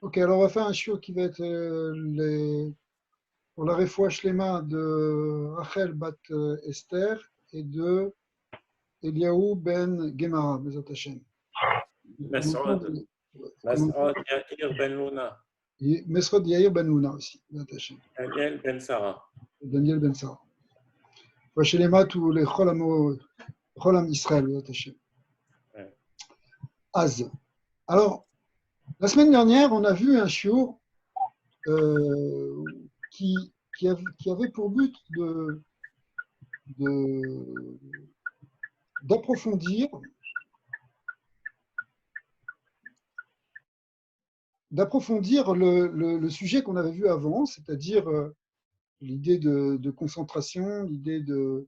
Ok, alors on va faire un shiur qui va être pour la Refoua Shlema de Rachel Bat Esther et de Eliaou Ben Gemara, Bezat Hashem. Mesrod Yair Ben Luna, Mesrod Yair Ben Luna aussi, Bezat Hashem. Daniel Ben Sarah. Daniel Ben Sarah. Refoua Shlema, tous les Cholam Israël, Bezat Hashem. Az. Alors, la semaine dernière, on a vu un shiur qui avait pour but d'approfondir le sujet qu'on avait vu avant, c'est-à-dire l'idée de concentration, l'idée de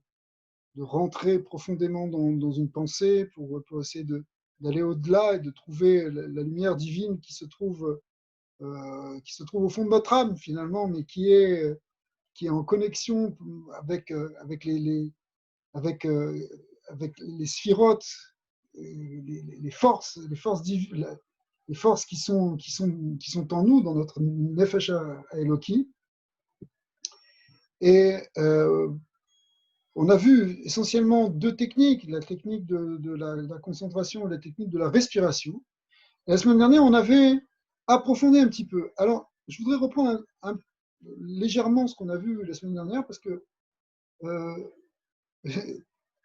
rentrer profondément dans une pensée pour essayer d'aller au-delà et de trouver la lumière divine qui se trouve au fond de notre âme finalement, mais qui est en connexion avec les sphirotes, les forces qui sont en nous, dans notre Nefesh Eloki. Et on a vu essentiellement deux techniques, la technique de la concentration et la technique de la respiration. Et la semaine dernière, on avait approfondi un petit peu. Alors, je voudrais reprendre légèrement ce qu'on a vu la semaine dernière, parce que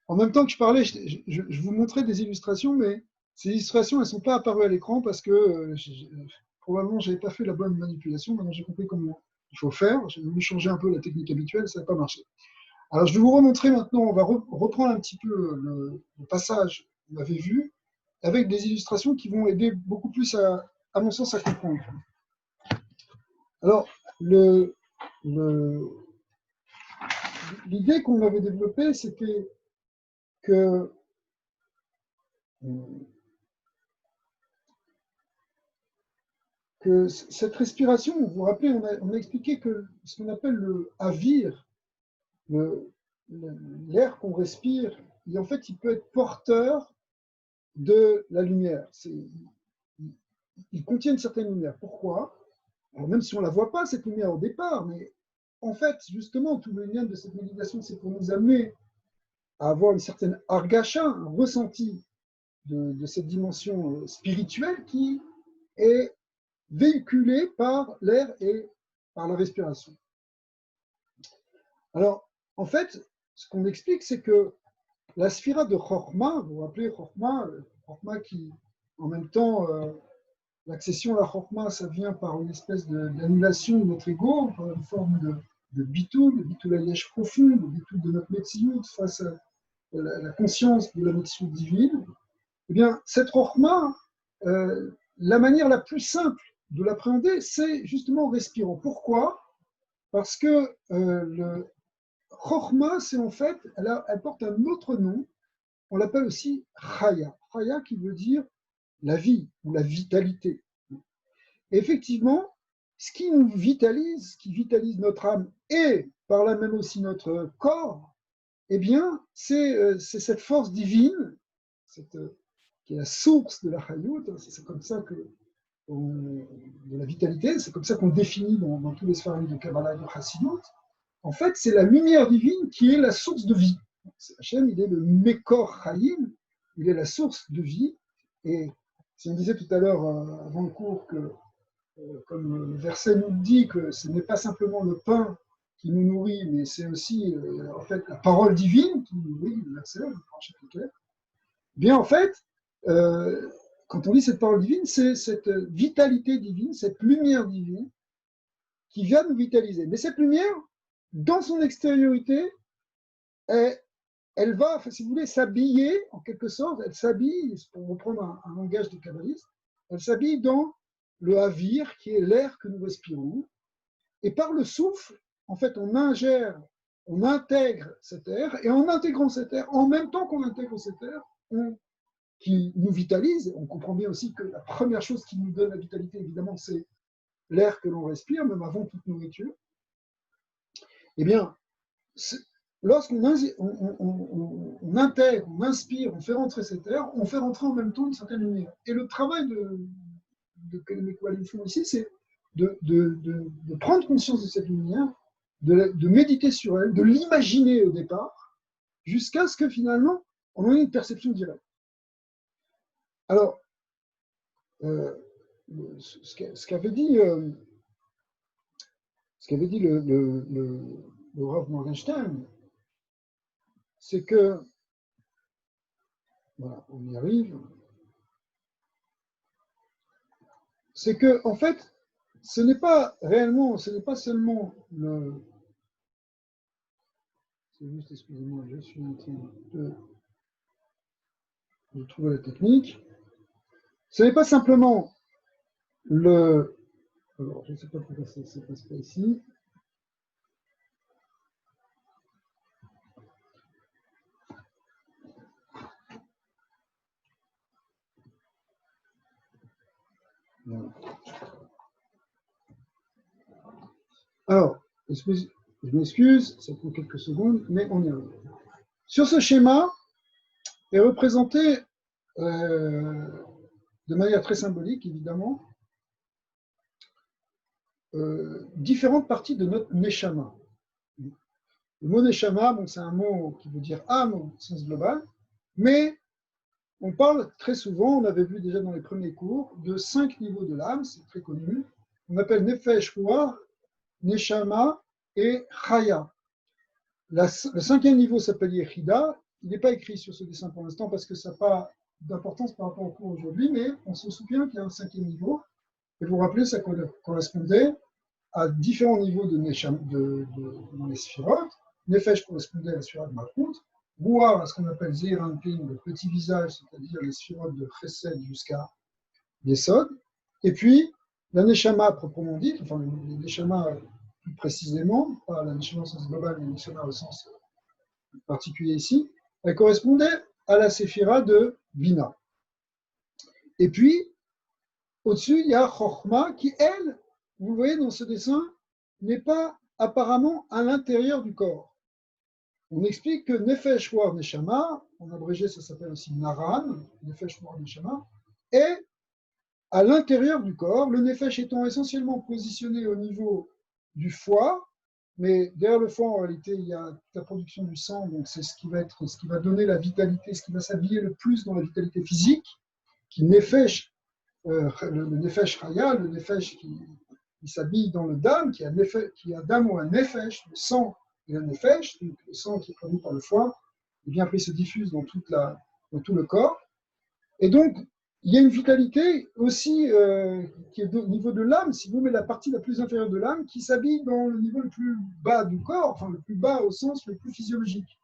en même temps que je parlais, je vous montrais des illustrations, mais ces illustrations, elles ne sont pas apparues à l'écran parce que probablement, je n'avais pas fait la bonne manipulation. Maintenant, j'ai compris comment il faut faire. J'ai voulu changer un peu la technique habituelle, ça n'a pas marché. Alors, je vais vous remontrer maintenant, on va reprendre un petit peu le passage qu'on avait vu, avec des illustrations qui vont aider beaucoup plus, à mon sens, à comprendre. Alors, l'idée qu'on avait développée, c'était que cette respiration, vous vous rappelez, on a expliqué que ce qu'on appelle le avir, l'air qu'on respire, en fait, il peut être porteur de la lumière. Il contient une certaine lumière. Pourquoi? Alors, même si on ne la voit pas, cette lumière au départ, mais en fait, justement, tout le lien de cette méditation, c'est pour nous amener à avoir une certaine argacha, un ressenti de cette dimension spirituelle qui est véhiculée par l'air et par la respiration. Alors, en fait, ce qu'on explique, c'est que la sphira de Chorma, vous vous rappelez Chorma qui, en même temps, l'accession à la Chorma, ça vient par une espèce d'annulation de notre ego, par une forme de bitul ayesh profond, de bitul de notre metsiout face à la conscience de la metsiout divine. Eh bien, cette Chorma, la manière la plus simple de l'appréhender, c'est justement en respirant. Pourquoi? Parce que le Chorma, c'est en fait, elle porte un autre nom, on l'appelle aussi Chaya. Chaya qui veut dire la vie ou la vitalité. Et effectivement, ce qui nous vitalise, qui vitalise notre âme et par là même aussi notre corps, eh bien, c'est cette force divine, qui est la source de la Chayut, c'est comme ça de la vitalité, c'est comme ça qu'on définit dans tous les sphères de Kabbalah et de Chassidut. En fait, c'est la lumière divine qui est la source de vie. Hachem, il est le Mekor Chayim, il est la source de vie. Et si on disait tout à l'heure, avant le cours, que comme le verset nous dit que ce n'est pas simplement le pain qui nous nourrit, mais c'est aussi en fait la parole divine qui nous nourrit, le verset, bien en fait, quand on lit cette parole divine, c'est cette vitalité divine, cette lumière divine qui vient nous vitaliser. Mais cette lumière, dans son extériorité, elle va, si vous voulez, s'habiller, en quelque sorte, elle s'habille, pour reprendre un langage de kabbaliste, elle s'habille dans le havir, qui est l'air que nous respirons. Et par le souffle, en fait, on intègre cet air, et en intégrant cet air, en même temps qu'on intègre cet air, qui nous vitalise, on comprend bien aussi que la première chose qui nous donne la vitalité, évidemment, c'est l'air que l'on respire, même avant toute nourriture. Eh bien, lorsqu'on intègre, on inspire, on fait rentrer cet air, on fait rentrer en même temps une certaine lumière. Et le travail que les Mekoualim font ici, c'est de prendre conscience de cette lumière, de méditer sur elle, de l'imaginer au départ, jusqu'à ce que finalement, on ait une perception directe. Alors, ce qu'avait dit le Rav Morgenstern, c'est que, voilà, on y arrive, c'est que, en fait, ce n'est pas seulement le. C'est juste, excusez-moi, je suis en train de trouver la technique. Ce n'est pas simplement le. Alors, je ne sais pas pourquoi ça ne se passe pas ici. Voilà. Alors, je m'excuse, ça prend quelques secondes, mais on y arrive. Sur ce schéma est représenté de manière très symbolique, évidemment, différentes parties de notre neshama. Le mot neshama, bon, c'est un mot qui veut dire âme au sens global, mais on parle très souvent, on avait vu déjà dans les premiers cours, de 5 niveaux de l'âme, c'est très connu. On appelle nefesh, ruach, neshama et chaya. Le 5e niveau s'appelle Yechida. Il n'est pas écrit sur ce dessin pour l'instant parce que ça n'a pas d'importance par rapport au cours aujourd'hui, mais on se souvient qu'il y a un 5e niveau. Et vous vous rappelez, ça correspondait à différents niveaux dans les sphirotes. Nefesh correspondait à la sphirote de Malkout. Ruach à ce qu'on appelle Zeir Anpin, le petit visage, c'est-à-dire les sphirotes de Chesed jusqu'à Yesod. Et puis, la Neshama proprement dite, enfin, le Neshama plus précisément, pas la Neshama au sens global, mais la Neshama au sens particulier ici, elle correspondait à la Séphira de Bina. Et puis, au-dessus, il y a Chochma qui, elle, vous voyez dans ce dessin, n'est pas apparemment à l'intérieur du corps. On explique que Nefesh Ruach Neshama, en abrégé ça s'appelle aussi Naran, Nefesh Ruach Neshama, est à l'intérieur du corps, le Nefesh étant essentiellement positionné au niveau du foie, mais derrière le foie, en réalité, il y a la production du sang, donc c'est ce qui va donner la vitalité, ce qui va s'habiller le plus dans la vitalité physique, qui Nefesh, le Nefesh Chaya, le Nefesh qui s'habille dans le Dam, qui a Dam ou un Nefesh, le sang et le Nefesh, donc le sang qui est produit par le foie, et bien après il se diffuse dans tout le corps. Et donc, il y a une vitalité aussi qui est au niveau de l'âme, si vous mettez la partie la plus inférieure de l'âme, qui s'habille dans le niveau le plus bas du corps, enfin le plus bas au sens le plus physiologique.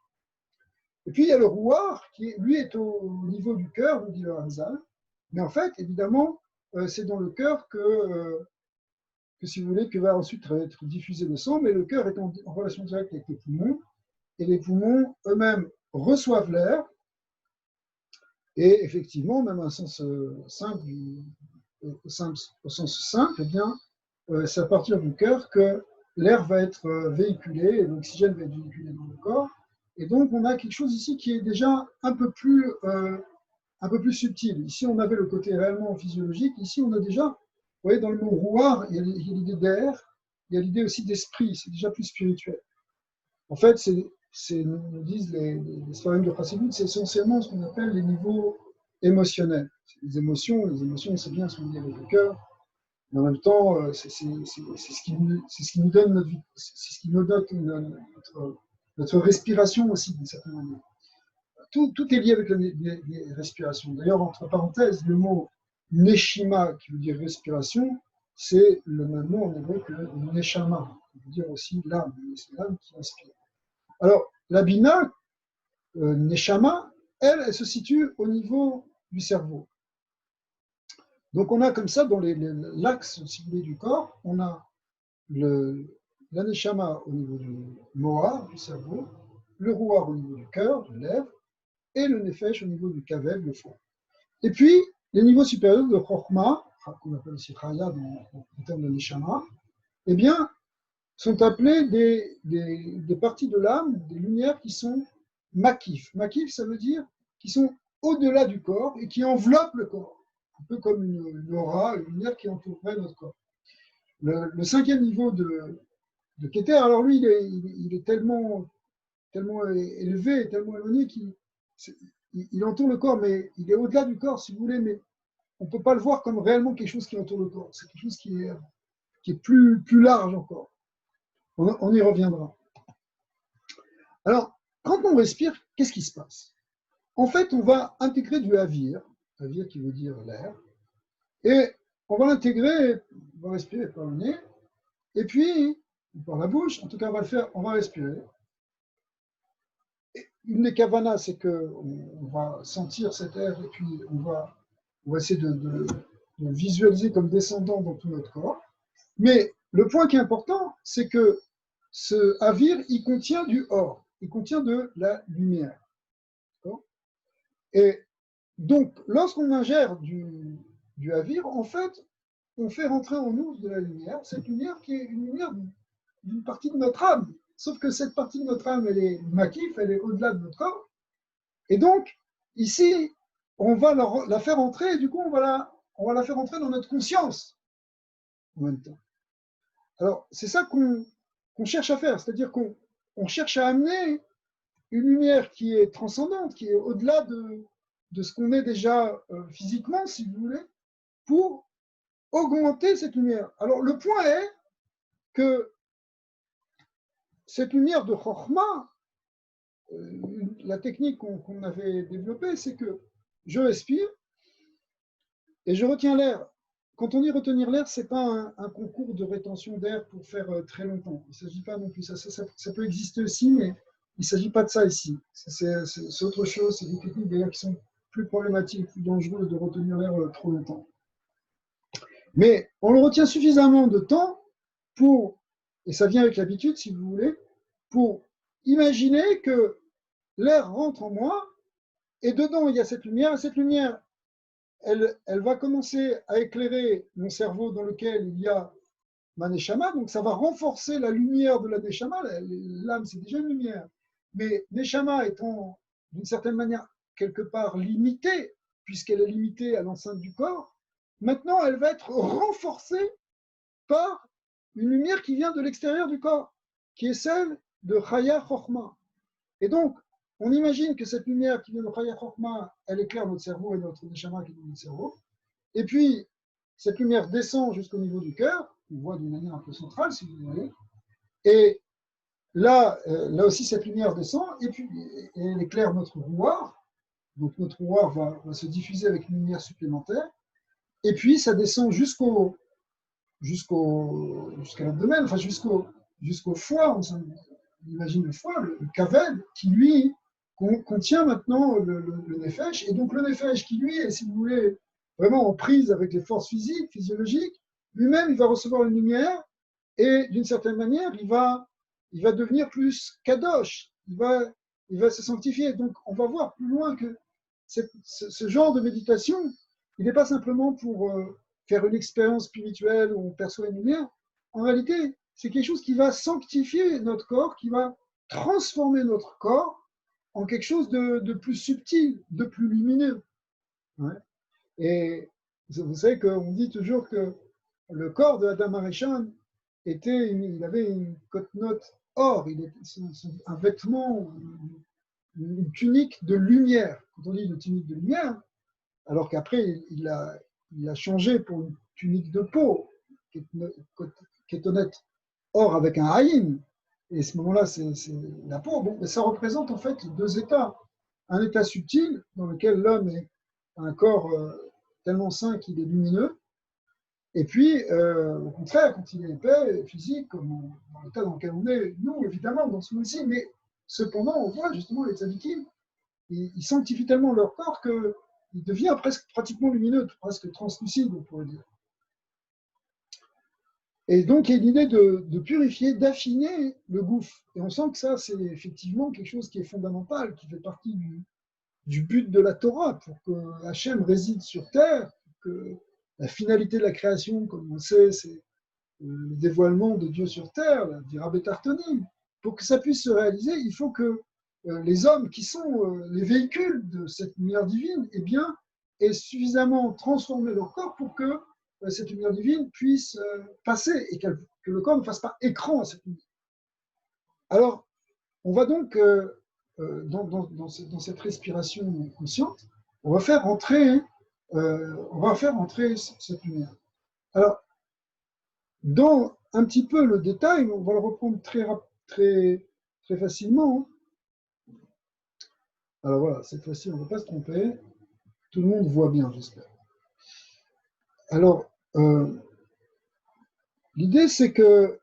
Et puis il y a le Ruach, qui lui est au niveau du cœur, nous dit le Ramzal. Mais en fait, évidemment, c'est dans le cœur que si vous voulez, que va ensuite être diffusé le sang, mais le cœur est en relation directe avec les poumons, et les poumons eux-mêmes reçoivent l'air, et effectivement, même un sens simple, au sens simple, eh bien, c'est à partir du cœur que l'air va être véhiculé, et l'oxygène va être véhiculé dans le corps, et donc on a quelque chose ici qui est déjà un peu plus subtil. Ici, on avait le côté réellement physiologique, ici, on a déjà. Vous voyez, dans le mot rouar, il y a l'idée d'air, il y a l'idée aussi d'esprit, c'est déjà plus spirituel. En fait, nous disent les Sfarim de Chassidut, c'est essentiellement ce qu'on appelle les niveaux émotionnels. Les émotions, c'est bien, sont liées avec le cœur, mais en même temps, c'est ce qui nous donne notre vie, c'est ce qui nous donne notre respiration aussi, d'une certaine manière. Tout est lié avec les respirations. D'ailleurs, entre parenthèses, le mot Neshima, qui veut dire respiration, c'est le même mot en hébreu que Neshama, qui veut dire aussi l'âme, c'est l'âme qui inspire. Alors, la Bina, Neshama, elle se situe au niveau du cerveau. Donc, on a comme ça, dans l'axe, si vous voulez, du corps, on a la Neshama au niveau du Moa, du cerveau, le Ruach au niveau du cœur, de lèvres, et le Nefesh au niveau du Kavev, le foie. Et puis, les niveaux supérieurs de Chokhmah, qu'on appelle aussi Chaya dans le terme de Neshama, eh bien, sont appelés des parties de l'âme, des lumières qui sont makif. Makif, ça veut dire qui sont au-delà du corps et qui enveloppent le corps. un peu comme une aura, une lumière qui entourerait notre corps. Le cinquième niveau de Keter, alors lui, il est tellement élevé, tellement éloigné qu'il entoure le corps, mais il est au-delà du corps, si vous voulez, mais on ne peut pas le voir comme réellement quelque chose qui entoure le corps. C'est quelque chose qui est plus large encore. On y reviendra. Alors, quand on respire, qu'est-ce qui se passe? En fait, on va intégrer du avir qui veut dire l'air, et on va l'intégrer, on va respirer par le nez, et puis, par la bouche, en tout cas, on va respirer. Une des kavanas, c'est qu'on va sentir cet air, et puis on va essayer de visualiser comme descendant dans tout notre corps. Mais le point qui est important, c'est que ce avir, il contient du or, il contient de la lumière. Et donc, lorsqu'on ingère du avir, en fait, on fait rentrer en nous de la lumière, cette lumière qui est une lumière d'une partie de notre âme. Sauf que cette partie de notre âme, elle est makif, elle est au-delà de notre corps. Et donc, ici, on va la faire entrer, et du coup, on va la faire entrer dans notre conscience en même temps. Alors, c'est ça qu'on cherche à faire, c'est-à-dire qu'on cherche à amener une lumière qui est transcendante, qui est au-delà de ce qu'on est déjà physiquement, si vous voulez, pour augmenter cette lumière. Alors, le point est que cette lumière de Chokhmah, la technique qu'on avait développée, c'est que je respire et je retiens l'air. Quand on dit retenir l'air, ce n'est pas un concours de rétention d'air pour faire très longtemps. Il ne s'agit pas non plus, ça peut exister aussi, mais il ne s'agit pas de ça ici. C'est autre chose, c'est des techniques d'ailleurs qui sont plus problématiques, plus dangereuses de retenir l'air trop longtemps. Mais on le retient suffisamment de temps pour, et ça vient avec l'habitude si vous voulez, pour imaginer que l'air rentre en moi et dedans il y a cette lumière, et cette lumière elle va commencer à éclairer mon cerveau dans lequel il y a ma neshama, donc ça va renforcer la lumière de la neshama. L'âme, c'est déjà une lumière. Mais neshama étant d'une certaine manière quelque part limitée, puisqu'elle est limitée à l'enceinte du corps, maintenant elle va être renforcée par une lumière qui vient de l'extérieur du corps, qui est celle de Chaya Chokhmah. Et donc, on imagine que cette lumière qui vient de Chaya Chokhmah, elle éclaire notre cerveau et notre neshama qui est dans notre cerveau. Et puis, cette lumière descend jusqu'au niveau du cœur, on voit d'une manière un peu centrale, si vous voulez. Et là aussi, cette lumière descend, et puis elle éclaire notre rouar. Donc, notre rouar va se diffuser avec une lumière supplémentaire. Et puis, ça descend jusqu'à l'abdomen, enfin jusqu'au foie. On imagine le foie, le kaved, qui lui contient maintenant le nefesh. Et donc, le nefesh qui lui est, si vous voulez, vraiment en prise avec les forces physiques, physiologiques, lui-même, il va recevoir une lumière et d'une certaine manière, il va devenir plus kadosh, il va se sanctifier. Donc, on va voir plus loin que ce genre de méditation, il n'est pas simplement pour faire une expérience spirituelle où on perçoit une lumière. En réalité, c'est quelque chose qui va sanctifier notre corps, qui va transformer notre corps en quelque chose de plus subtil, de plus lumineux. Ouais. Et vous savez qu'on dit toujours que le corps de Adam Arishon il avait une cote-note or, un vêtement, une tunique de lumière. Quand on dit une tunique de lumière, alors qu'après il a changé pour une tunique de peau, kétonette or avec un haïm. Et à ce moment-là, c'est la peau. Bon, mais ça représente en fait deux états. Un état subtil dans lequel l'homme a un corps tellement sain qu'il est lumineux. Et puis, au contraire, quand il est épais, physique, comme dans l'état dans lequel on est, nous, évidemment, dans ce monde-ci, mais cependant, on voit justement les tzadikim, ils sanctifient tellement leur corps qu'il devient pratiquement lumineux, presque translucide, on pourrait dire. Et donc, il y a l'idée de purifier, d'affiner le gouffre. Et on sent que ça, c'est effectivement quelque chose qui est fondamental, qui fait partie du but de la Torah, pour que Hachem réside sur terre, que la finalité de la création, comme on sait, c'est le dévoilement de Dieu sur terre, dit Rabbi Tartonim. Pour que ça puisse se réaliser, il faut que les hommes qui sont les véhicules de cette lumière divine, eh bien, ait suffisamment transformé leur corps pour que cette lumière divine puisse passer et que le corps ne fasse pas écran à cette lumière. Alors, on va donc, dans cette respiration consciente, on va faire entrer cette lumière. Alors, dans un petit peu le détail, on va le reprendre très facilement. Alors voilà, cette fois-ci, on ne va pas se tromper. Tout le monde voit bien, j'espère. Alors, l'idée, c'est que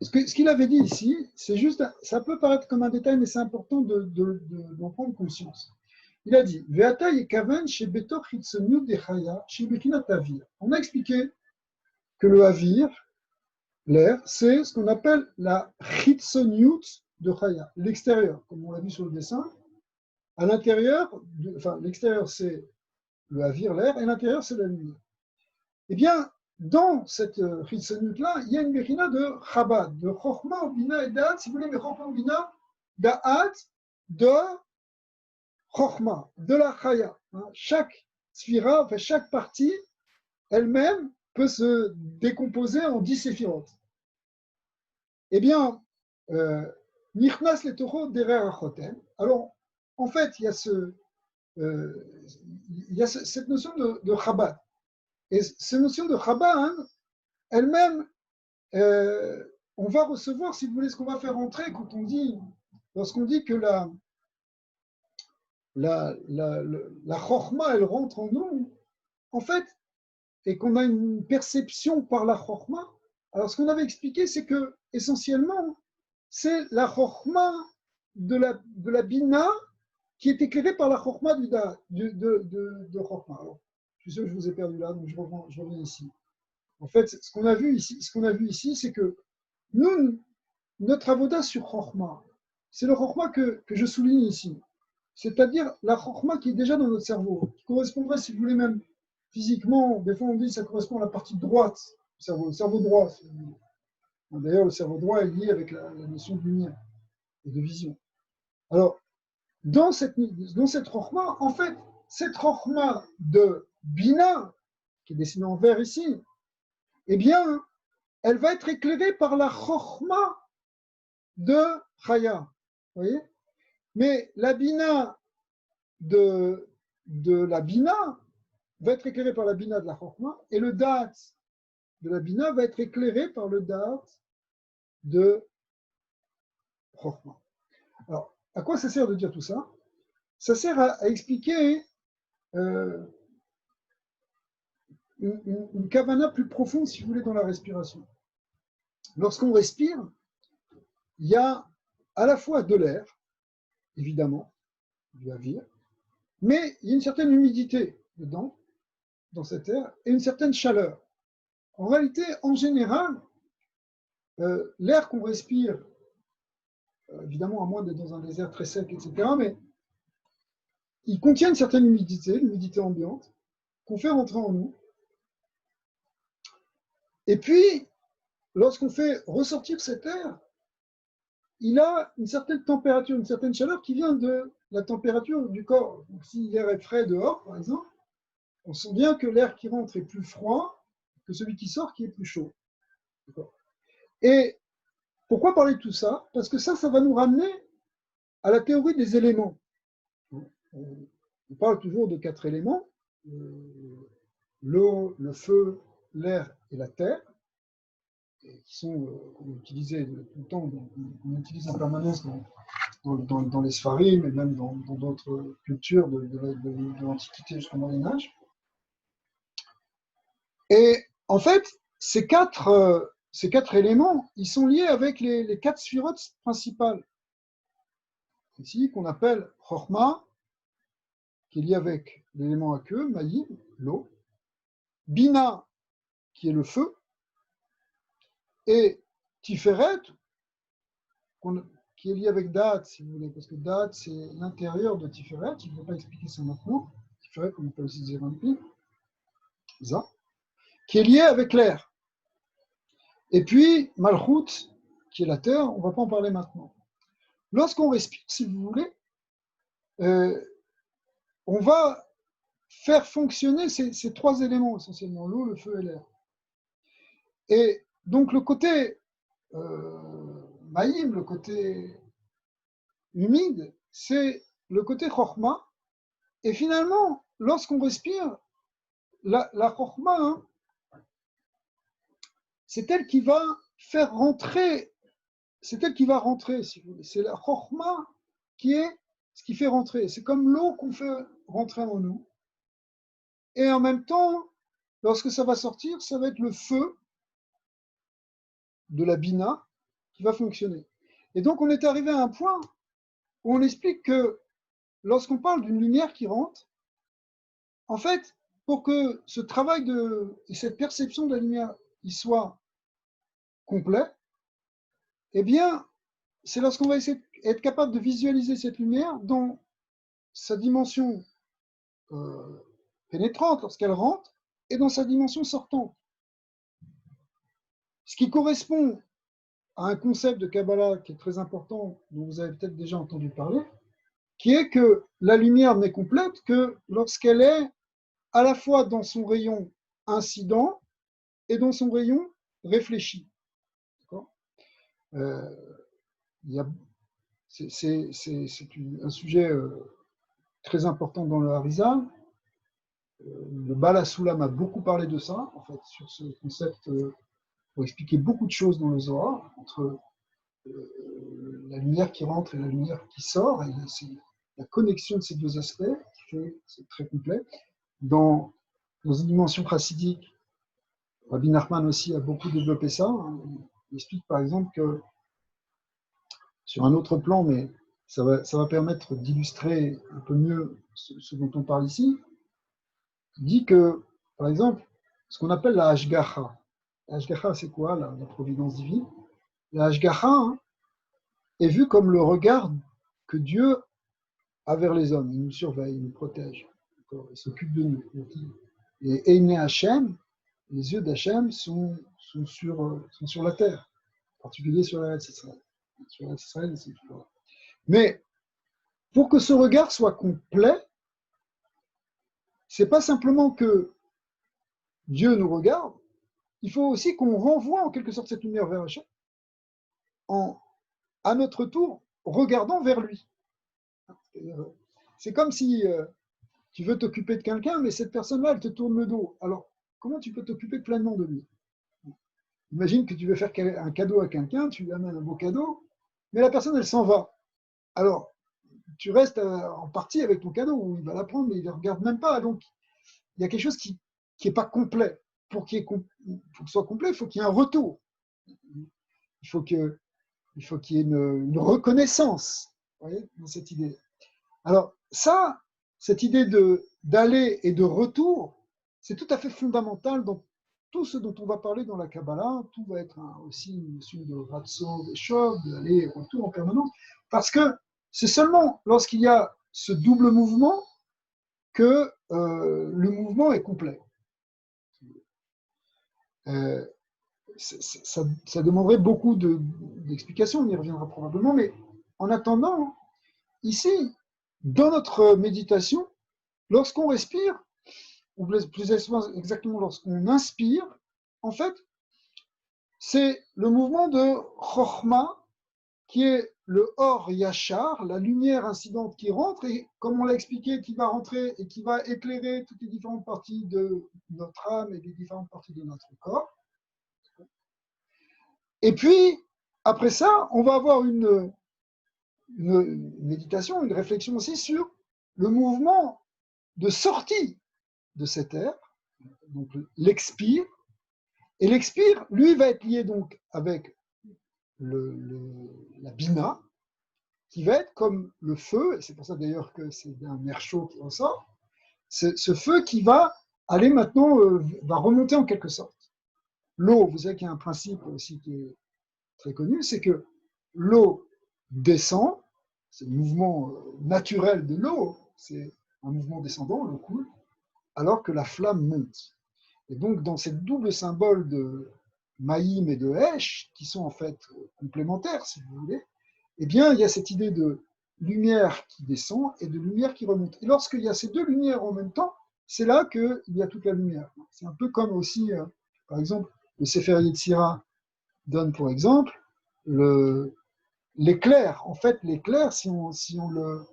ce qu'il avait dit ici, c'est juste, ça peut paraître comme un détail, mais c'est important d'en prendre conscience. Il a dit, Ve'ata yekaven shebetor chitzoniut dechaya shebechinat avir. On a expliqué que le avir, l'air, c'est ce qu'on appelle la chitzoniut de chaya, l'extérieur, comme on l'a vu sur le dessin. À l'intérieur, l'extérieur c'est le avir, l'air, et l'intérieur c'est la lumière. Eh bien, dans cette chitzoniut-là, il y a une bechina de Chabad, de Chochma, Bina et Da'at, si vous voulez, mais Chochma, Bina, Da'at, de Chochma, de la Chaya. Chaque sphira, chaque partie, elle-même, peut se décomposer en 10 séphirotes. Eh bien, Nichnas le Toro derrière Achotem. Alors, en fait, il y a, cette notion de Chabad. Et cette notion de Chabad, elle-même, on va recevoir, si vous voulez, ce qu'on va faire entrer lorsqu'on dit que la Chochma, elle rentre en nous, en fait, et qu'on a une perception par la Chochma. Alors, ce qu'on avait expliqué, c'est que, essentiellement, c'est la Chochma de la Bina qui est éclairée par la Chochma de Chochma. Alors, je suis sûr que je vous ai perdu là, donc je reviens ici. En fait, ce qu'on a vu ici, c'est que nous, notre avoda sur Chochma, c'est le Chochma que je souligne ici. C'est-à-dire la Chochma qui est déjà dans notre cerveau, qui correspondrait, si vous voulez, même physiquement, des fois on dit que ça correspond à la partie droite du cerveau, le cerveau droit. D'ailleurs, le cerveau droit est lié avec la notion de lumière et de vision. Alors, dans cette Chochma, en fait, cette Chochma de Bina, qui est dessinée en vert ici, eh bien, elle va être éclairée par la Chochma de Chaya. Vous voyez? Mais la Bina de la Bina va être éclairée par la Bina de la Chochma, et le Da'at de la Bina va être éclairé par le Da'at de Chochma. Alors, à quoi ça sert de dire tout ça? Ça sert à expliquer une kavana plus profonde, si vous voulez, dans la respiration. Lorsqu'on respire, il y a à la fois de l'air, évidemment, du avir, mais il y a une certaine humidité dedans, dans cet air, et une certaine chaleur. En réalité, en général, l'air qu'on respire, évidemment, à moins d'être dans un désert très sec, etc., mais il contient une certaine humidité, l'humidité ambiante, qu'on fait rentrer en nous. Et puis, lorsqu'on fait ressortir cet air, il a une certaine température, une certaine chaleur qui vient de la température du corps. Donc, si l'air est frais dehors, par exemple, on sent bien que l'air qui rentre est plus froid que celui qui sort qui est plus chaud. Et pourquoi parler de tout ça? Parce que ça va nous ramener à la théorie des éléments. On parle toujours de 4 éléments, l'eau, le feu, l'air et la terre, qui sont qu'on utilisait tout le temps, qu'on utilise en permanence dans les Sfarim et même dans d'autres cultures de l'Antiquité jusqu'au Moyen-Âge. Et en fait, ces quatre éléments, ils sont liés avec les 4 sphirotes principales. Ici, qu'on appelle Chochma, qui est lié avec l'élément aqueux, Maïm, l'eau, Bina, qui est le feu, et Tiferet, qui est lié avec Da'at, si vous voulez, parce que Da'at, c'est l'intérieur de Tiferet, je ne vais pas expliquer ça maintenant, Tiferet, comme on appelle aussi Zérampi, ça, qui est lié avec l'air. Et puis, Malchut, qui est la terre, on ne va pas en parler maintenant. lorsqu'on respire, si vous voulez, on va faire fonctionner ces trois éléments essentiellement, l'eau, le feu et l'air. Et donc le côté maïm, le côté humide, c'est le côté chorma. Et finalement, lorsqu'on respire, la chorma, hein, c'est elle qui va faire rentrer, c'est elle qui va rentrer, si vous voulez. C'est la chorma qui est ce qui fait rentrer. C'est comme l'eau qu'on fait rentrer en nous. Et en même temps, lorsque ça va sortir, ça va être le feu de la bina qui va fonctionner. Et donc, on est arrivé à un point où on explique que lorsqu'on parle d'une lumière qui rentre, en fait, pour que ce travail et cette perception de la lumière il soit complet, eh bien, c'est lorsqu'on va essayer d'être capable de visualiser cette lumière dans sa dimension pénétrante lorsqu'elle rentre et dans sa dimension sortante. Ce qui correspond à un concept de Kabbalah qui est très important, dont vous avez peut-être déjà entendu parler, qui est que la lumière n'est complète que lorsqu'elle est à la fois dans son rayon incident et dans son rayon réfléchi. C'est un sujet très important dans le Harizal. Le Bala Soulam a beaucoup parlé de ça, en fait, sur ce concept, pour expliquer beaucoup de choses dans le Zohar, entre la lumière qui rentre et la lumière qui sort, et c'est la connexion de ces deux aspects qui fait, c'est très complet. Dans une dimension chassidique, Rabbi Nachman aussi a beaucoup développé ça. Il explique par exemple que, sur un autre plan, mais ça va permettre d'illustrer un peu mieux ce dont on parle ici, il dit que, par exemple, ce qu'on appelle la Hashgacha. La Hashgacha, c'est quoi la providence divine? La Hashgacha, hein, est vue comme le regard que Dieu a vers les hommes. Il nous surveille, il nous protège, il s'occupe de nous. Et Einé Hachem, les yeux d'Hachem sont sur la terre, en particulier sur la Israël. Sur la Israël, c'est toujours là. Mais pour que ce regard soit complet, c'est pas simplement que Dieu nous regarde, il faut aussi qu'on renvoie en quelque sorte cette lumière vers Hachem, à notre tour, regardant vers lui. C'est comme si tu veux t'occuper de quelqu'un, mais cette personne-là, elle te tourne le dos. Alors, comment tu peux t'occuper pleinement de lui? Imagine que tu veux faire un cadeau à quelqu'un, tu lui amènes un beau cadeau, mais la personne, elle s'en va. Alors, tu restes en partie avec ton cadeau, où il va la prendre, mais il ne regarde même pas. Donc, il y a quelque chose qui n'est pas complet. Pour que ce soit complet, il faut qu'il y ait un retour. Il faut qu'il y ait une reconnaissance, vous voyez, dans cette idée. Alors, ça, cette idée d'aller et de retour, c'est tout à fait fondamental dans tout ce dont on va parler dans la Kabbalah. Tout va être aussi une notion de ratso, de shov, d'aller et retour en permanence, parce que c'est seulement lorsqu'il y a ce double mouvement que le mouvement est complet. Ça demanderait beaucoup d'explications, on y reviendra probablement, mais en attendant, ici, dans notre méditation, lorsqu'on respire, ou plus exactement lorsqu'on inspire, en fait, c'est le mouvement de Chokhmah, qui est le Or Yachar, la lumière incidente qui rentre, et comme on l'a expliqué, qui va rentrer et qui va éclairer toutes les différentes parties de notre âme et les différentes parties de notre corps. Et puis, après ça, on va avoir une méditation, une réflexion aussi sur le mouvement de sortie de cet air, donc l'expire. Et l'expire, lui, va être lié donc avec la bina, qui va être comme le feu, et c'est pour ça d'ailleurs que c'est un air chaud qui ressort, ce feu qui va aller maintenant, va remonter en quelque sorte. L'eau, vous savez qu'il y a un principe aussi qui est très connu, c'est que l'eau descend, c'est le mouvement naturel de l'eau, c'est un mouvement descendant, l'eau coule, alors que la flamme monte. Et donc, dans ces doubles symboles de Maïm et de Hesh, qui sont en fait complémentaires, si vous voulez, eh bien, il y a cette idée de lumière qui descend et de lumière qui remonte. Et lorsqu'il y a ces deux lumières en même temps, c'est là qu'il y a toute la lumière. C'est un peu comme aussi, par exemple, le Sefer Yetzira donne pour exemple l'éclair. En fait, l'éclair, si on le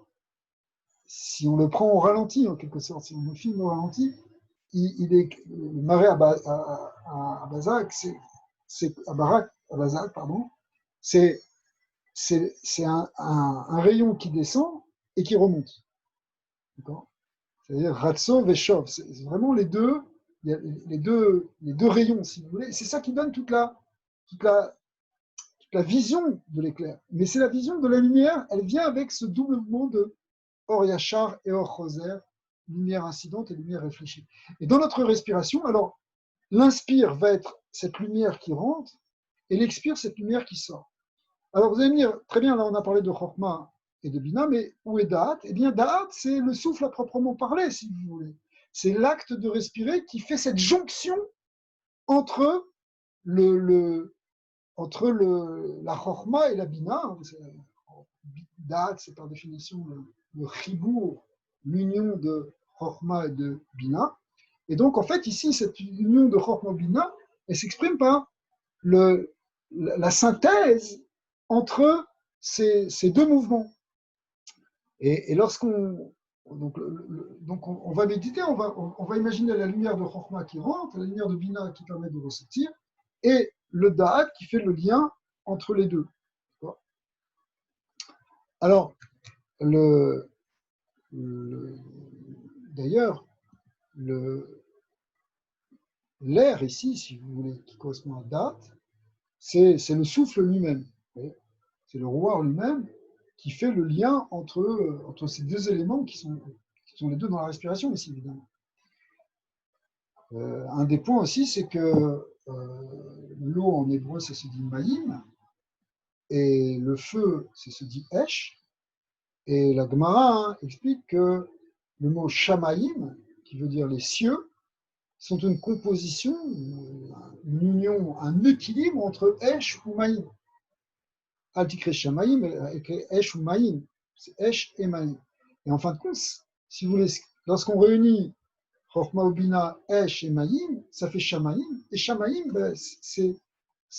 prend au ralenti, en quelque sorte, si on le filme au ralenti, il est le marais à Bazak, à Barak, à Bazak, pardon, c'est un rayon qui descend et qui remonte. C'est-à-dire Ratso Veshov. C'est vraiment il y a les deux rayons, si vous voulez. C'est ça qui donne toute la vision de l'éclair. Mais c'est la vision de la lumière, elle vient avec ce double mouvement de Or Yachar et Or Choser, lumière incidente et lumière réfléchie. Et dans notre respiration, alors, l'inspire va être cette lumière qui rentre et l'expire, cette lumière qui sort. Alors vous allez me dire, très bien, là on a parlé de Chokma et de Bina, mais où est Da'at? Eh bien, Da'at, c'est le souffle à proprement parler, si vous voulez. C'est l'acte de respirer qui fait cette jonction entre la Chokma et la Bina. Da'at, c'est par définition le chibour, l'union de Chokma et de Bina. Et donc, en fait, ici, cette union de Chokma et Bina, elle s'exprime par la synthèse entre ces deux mouvements. Et lorsqu'on on va méditer, on va imaginer la lumière de Chokhmah qui rentre, la lumière de Bina qui permet de ressentir, et le Da'at qui fait le lien entre les deux. Alors, d'ailleurs, l'air ici, si vous voulez, qui correspond à Da'at, c'est le souffle lui-même. C'est le roi lui-même qui fait le lien entre ces deux éléments qui sont les deux dans la respiration ici, évidemment. Un des points aussi, c'est que l'eau en hébreu, ça se dit maïm, et le feu, ça se dit esh, et la Gemara explique que le mot shamaïm, qui veut dire les cieux, sont une composition, une union, un équilibre entre esh ou maïm. Altikre shamaïm, esh ou maïm, c'est esh et maïm. Et en fin de compte, si vous voulez, lorsqu'on réunit Chokhmah ou Bina, Esh et Maïm, ça fait Shamaïm. Et Shamaïm, ben, c'est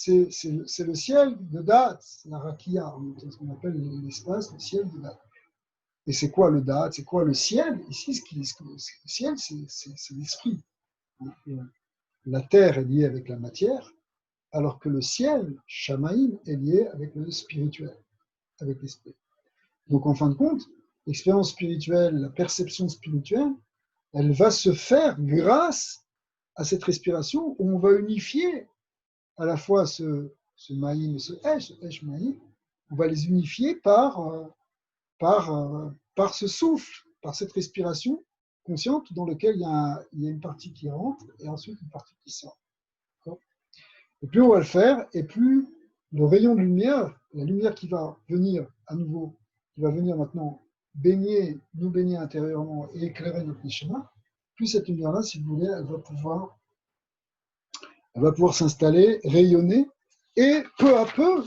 le ciel de Da'at, la Rakia, ce qu'on appelle l'espace, le ciel de Da'at. Et c'est quoi le Da'at? C'est quoi le ciel? Ici, le ciel, c'est l'esprit. La terre est liée avec la matière, alors que le ciel, Shamaïm, est lié avec le spirituel, avec l'esprit. Donc en fin de compte, l'expérience spirituelle, la perception spirituelle, elle va se faire grâce à cette respiration où on va unifier à la fois ce maïm et ce esh maïm, on va les unifier par ce souffle, par cette respiration consciente dans laquelle il y a une partie qui rentre et ensuite une partie qui sort. Et plus on va le faire, et plus le rayon de lumière, la lumière qui va venir à nouveau, qui va venir maintenant nous baigner intérieurement et éclairer notre neshama, plus cette lumière-là, si vous voulez, elle va pouvoir s'installer, rayonner, et peu à peu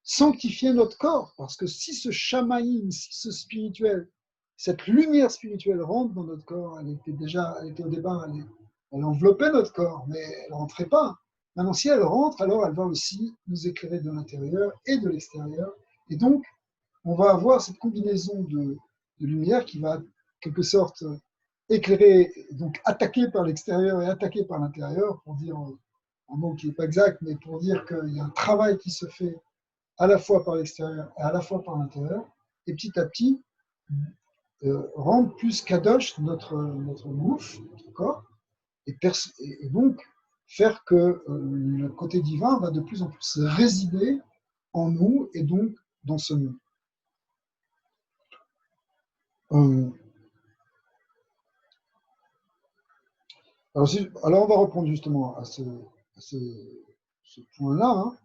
sanctifier notre corps. Parce que si ce shamaïm, si ce spirituel, cette lumière spirituelle rentre dans notre corps, elle était au départ, elle enveloppait notre corps, mais elle ne rentrait pas. Maintenant, si elle rentre, alors elle va aussi nous éclairer de l'intérieur et de l'extérieur. Et donc, on va avoir cette combinaison de lumière qui va, en quelque sorte, éclairé, donc attaqué par l'extérieur et attaqué par l'intérieur, pour dire un mot qui n'est pas exact, mais pour dire qu'il y a un travail qui se fait à la fois par l'extérieur et à la fois par l'intérieur, et petit à petit, rendre plus kadosh notre mouf, notre corps, et donc faire que le côté divin va de plus en plus résider en nous et donc dans ce nous. Alors on va reprendre justement à ce point-là. Hein.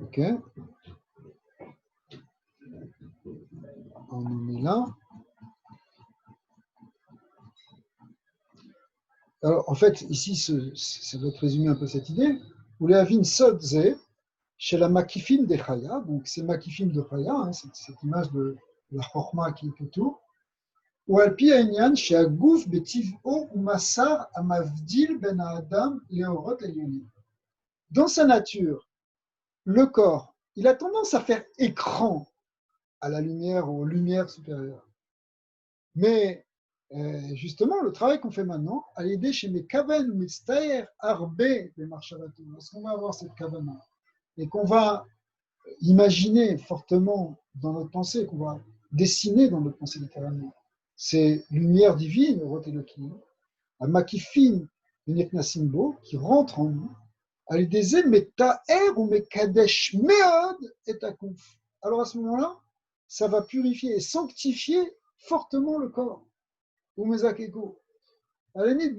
Ok. On en est là. Alors en fait, ici, ça doit résumer un peu cette idée. Ou les avin sodze, chez la Makifim de Chaya, donc c'est Makifim de Chaya, hein, cette image de la Chorma qui est autour, ou Alpi Aïnyan, chez Agouf Betiv'o ou Massar Amavdil Ben Adam Leorot Elyonim. Dans sa nature, le corps, il a tendance à faire écran à la lumière, aux lumières supérieures. Mais justement, le travail qu'on fait maintenant, à l'idée chez mes kaven mistayer arbe des marchavatou, lorsqu'on va avoir cette kavana et qu'on va imaginer fortement dans notre pensée, qu'on va dessiner dans notre pensée littéralement, ces lumières divines, Rotelokim, à Makifin, Simbo, qui rentrent en nous, à l'idée metaer ou mekadesh meod et akouf. Alors à ce moment-là, ça va purifier et sanctifier fortement le corps. Ou mezakeko. À la limite,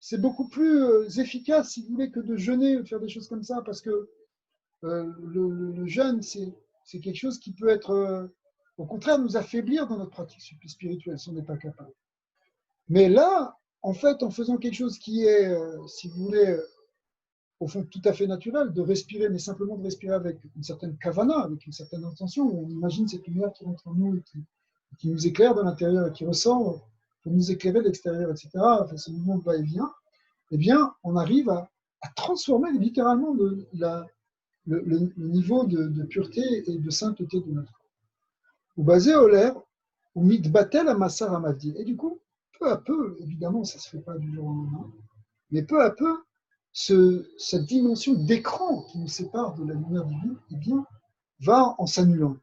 c'est beaucoup plus efficace, si vous voulez, que de jeûner ou de faire des choses comme ça, parce que le jeûne, c'est quelque chose qui peut être, au contraire, nous affaiblir dans notre pratique spirituelle si on n'est pas capable. Mais là, en fait, en faisant quelque chose qui est, si vous voulez, au fond tout à fait naturel, de respirer, mais simplement de respirer avec une certaine kavana, avec une certaine intention, où on imagine cette lumière qui rentre en nous et qui nous éclaire de l'intérieur et qui ressort pour nous éclairer de l'extérieur, etc., enfin, ce mouvement de va-et-vient, eh bien, on arrive à transformer littéralement le niveau de pureté et de sainteté de notre corps. Ou basé au l'air, ou mitbatel amassar amavdi. Et du coup, peu à peu, évidemment, ça ne se fait pas du jour au lendemain, mais peu à peu, cette dimension d'écran qui nous sépare de la lumière divine, eh bien, va en s'annulant.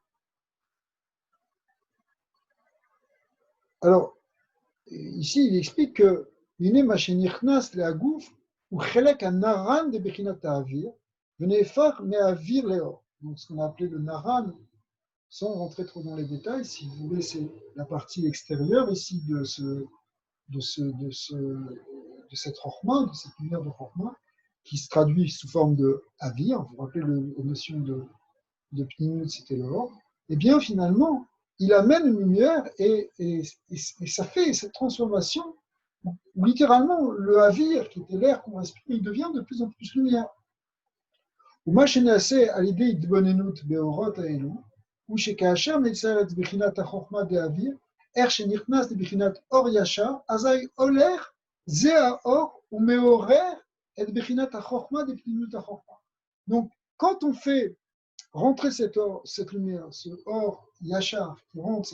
Alors, ici, il explique que l'ine machenichnas le agouf ou chelek un naran de bechinat ha'avir venefar me'avir leor. Donc, ce qu'on a appelé le naran, sans rentrer trop dans les détails, si vous voulez, c'est la partie extérieure ici de cette chorma, de cette lumière de chorma, qui se traduit sous forme de avir. Vous vous rappelez la notion de pnimut, c'était l'or. Eh bien, finalement, il amène une lumière et ça fait cette transformation où littéralement le avir, qui était l'air qu'on respire, il devient de plus en plus lumière. ומה שנעשה על ידי התבוננות באורות האלו, הוא שכאשר מציירת בחינת החוכמה דאוויר, איך שנכנס לבחינת אור ישר, אזי הולך זה האור ומעורר את בחינת החוכמה דפנימיות החוכמה. Donc, quand on fait rentrer cette lumière, ce or yachar, qui rentre,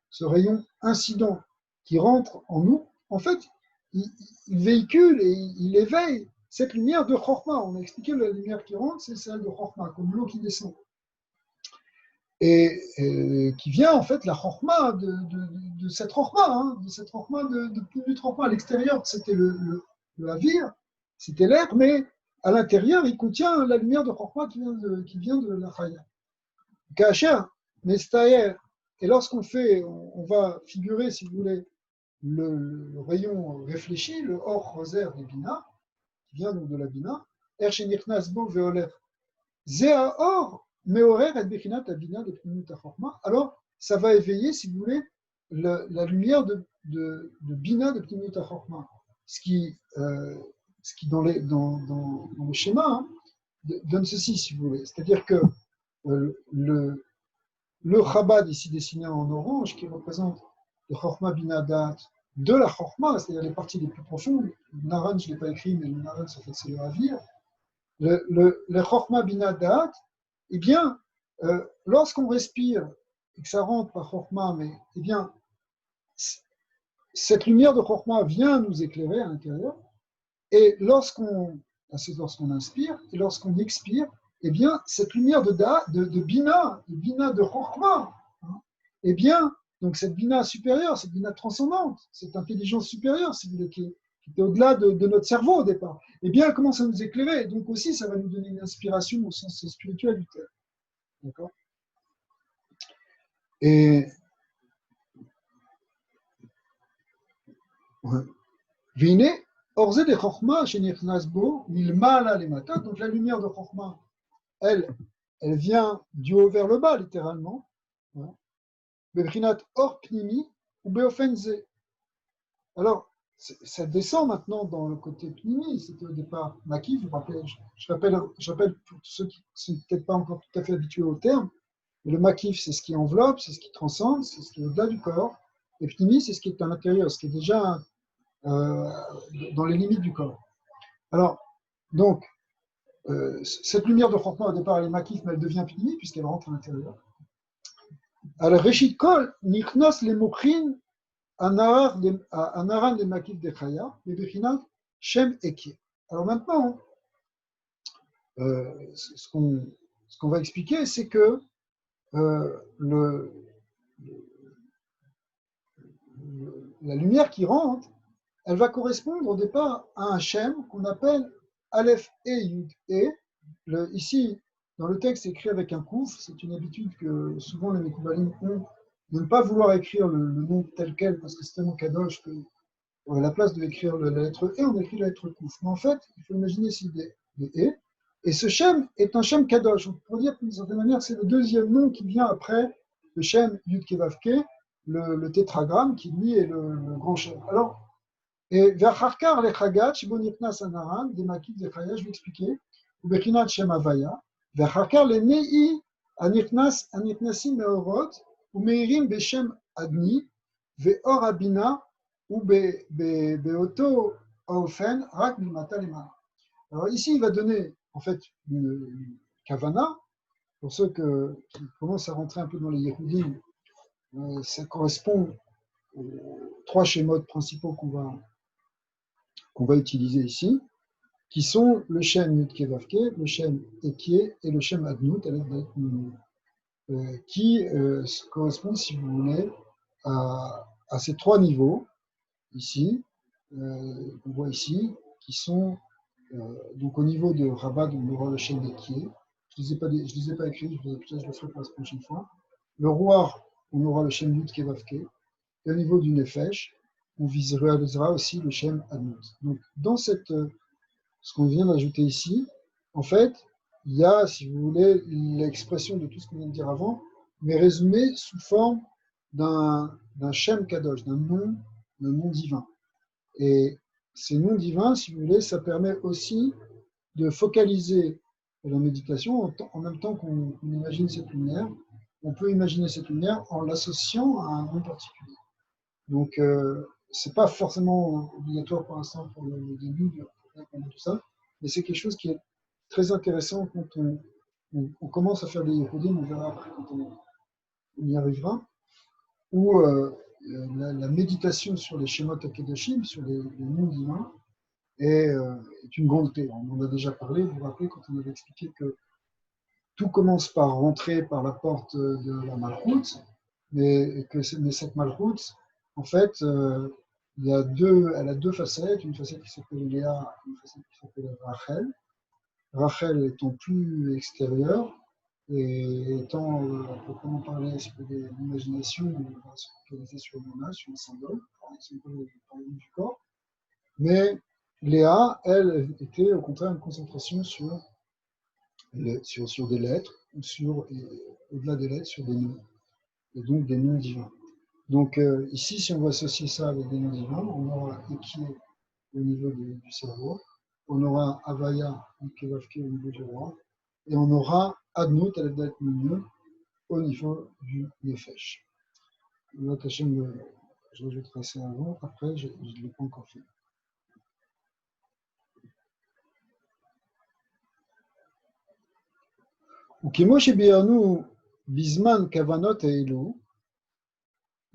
ce rayon incident qui rentre en nous, en fait, il véhicule et il éveille cette lumière de Chorma. On a expliqué la lumière qui rentre, c'est celle de Chorma, comme l'eau qui descend. Et qui vient en fait la Chorma de cette Chorma, hein, de cette Chorma de Chorma. À l'extérieur, c'était le Havir, c'était l'air, mais à l'intérieur, il contient la lumière de Chorma qui vient de la Chaya. Kacher, Mestayer, et lorsqu'on fait, on va figurer, si vous voulez, le rayon réfléchi, le Or Roser des Bina, qui vient donc de la Bina, Ershenichnas Bo Veoler, Zea Or, Meorer et Bechinat Abina de Pnimut Chorma. Alors, ça va éveiller, si vous voulez, la lumière de Bina de Pnimut Chorma. Ce qui dans le schéma, hein, donne ceci, si vous voulez. C'est-à-dire que le Chabad, ici dessiné en orange, qui représente le Chorma Binadat de la Chorma, c'est-à-dire les parties les plus profondes. Le Naran, je ne l'ai pas écrit, mais le Naran, en fait, c'est le Havir. Le Chorma Binadat, eh bien, lorsqu'on respire et que ça rentre par Chorma, mais eh bien, cette lumière de Chorma vient nous éclairer à l'intérieur. Et lorsqu'on inspire et lorsqu'on expire, eh bien, cette lumière de Bina, de Chorma, hein, eh bien, donc cette Bina supérieure, cette Bina transcendante, cette intelligence supérieure, si vous voulez, qui est au-delà de notre cerveau au départ, eh bien, elle commence à nous éclairer. Et donc aussi, ça va nous donner une inspiration au sens spirituel du terme. D'accord ? Et ouais. Vine, Orze de Chorma, Shenichnas-bo, Milmala lemata, donc la lumière de Chorma, elle vient du haut vers le bas, littéralement. Bebrinat or pnimi ou beofenze. Alors, ça descend maintenant dans le côté pnimi. C'était au départ makif. Je rappelle pour ceux qui ne sont peut-être pas encore tout à fait habitués au terme, mais le makif, c'est ce qui enveloppe, c'est ce qui transcende, c'est ce qui est au-delà du corps. Et pnimi, c'est ce qui est à l'intérieur, ce qui est déjà dans les limites du corps. Alors, donc, cette lumière de Chorma, au départ, elle est makif, mais elle devient pnimi puisqu'elle rentre à l'intérieur. Alors, Reshit Kol, Nichnas le Mokhin, Anaran de Makif de Chaya, et Bechinat Shem Ekye. Alors maintenant, ce qu'on va expliquer, c'est que la lumière qui rentre, elle va correspondre au départ à un Shem qu'on appelle Aleph E Yud E. Ici, dans le texte, c'est écrit avec un kouf. C'est une habitude que souvent les Mekoubalim ont de ne pas vouloir écrire le nom tel quel parce que c'est tellement kadosh que à la place d'écrire la lettre E, on écrit la lettre kouf. Mais en fait, il faut imaginer ici des E. Et ce Shem est un Shem kadosh. On pourrait dire d'une certaine manière, c'est le deuxième nom qui vient après le Shem Yud Kevavke, le tétragramme qui lui est le grand Shem. Alors, et Verharkar le Chagat, Shibonitna Sanaran, des Makif de Chaya, je vais expliquer, ou Bechinat Shem Avaya, Verharkar le Nei, Anitnasim Meorot, ou Meirim Beshem Adni, Veor Abina, ou Beoto Ofen, Rak Mimata Lema. Alors ici, il va donner en fait une kavana, pour ceux qui commencent à rentrer un peu dans les Yehudim, ça correspond aux trois schémas principaux qu'on va utiliser ici, qui sont le Shem Yud Kevavke, le Shem Ekie et le Shem Adnut, qui correspondent, si vous voulez, à ces trois niveaux, ici, qu'on voit ici, qui sont donc au niveau de Rabat, on aura le Shem Ekie. Je ne les ai pas écrits, je le ferai pour la prochaine fois. Le roi, on aura le Shem Yud Kevavke. Et au niveau du Nefesh, on visualisera aussi le Shem Adnut. Donc, dans ce qu'on vient d'ajouter ici, en fait, il y a, si vous voulez, l'expression de tout ce qu'on vient de dire avant, mais résumé sous forme d'un Shem Kadosh, d'un nom divin. Et ces noms divins, si vous voulez, ça permet aussi de focaliser la méditation en même temps qu'on imagine cette lumière. On peut imaginer cette lumière en l'associant à un nom particulier. Donc, ce n'est pas forcément obligatoire pour l'instant pour le début de tout ça, mais c'est quelque chose qui est très intéressant quand on commence à faire des Yehudim, on verra après quand on y arrivera, où la méditation sur les Shemot HaKadoshim, sur les noms divins, est une grande clé. On en a déjà parlé, vous vous rappelez quand on avait expliqué que tout commence par rentrer par la porte de la Malchut, mais cette Malchut, en fait, elle a deux facettes, une facette qui s'appelle Léa, une facette qui s'appelle Rachel. Rachel étant plus extérieure et étant, proprement parler, sur l'imagination, on va se focaliser sur une image, sur un symbole, du corps. Mais Léa, elle, était au contraire une concentration sur des lettres, ou au-delà des lettres, sur des noms, et donc des noms divins. Donc ici, si on va associer ça avec des noms divins, on aura Ekie au niveau du cerveau, on aura Avaya, Kevavke au niveau du roi, et on aura Adnut, Alepdat Migneux, au niveau du Nefesh. Là, je rajouterai ça avant, après, je ne l'ai pas encore fait. וכמו שביארנו בזמן כוונות האלו,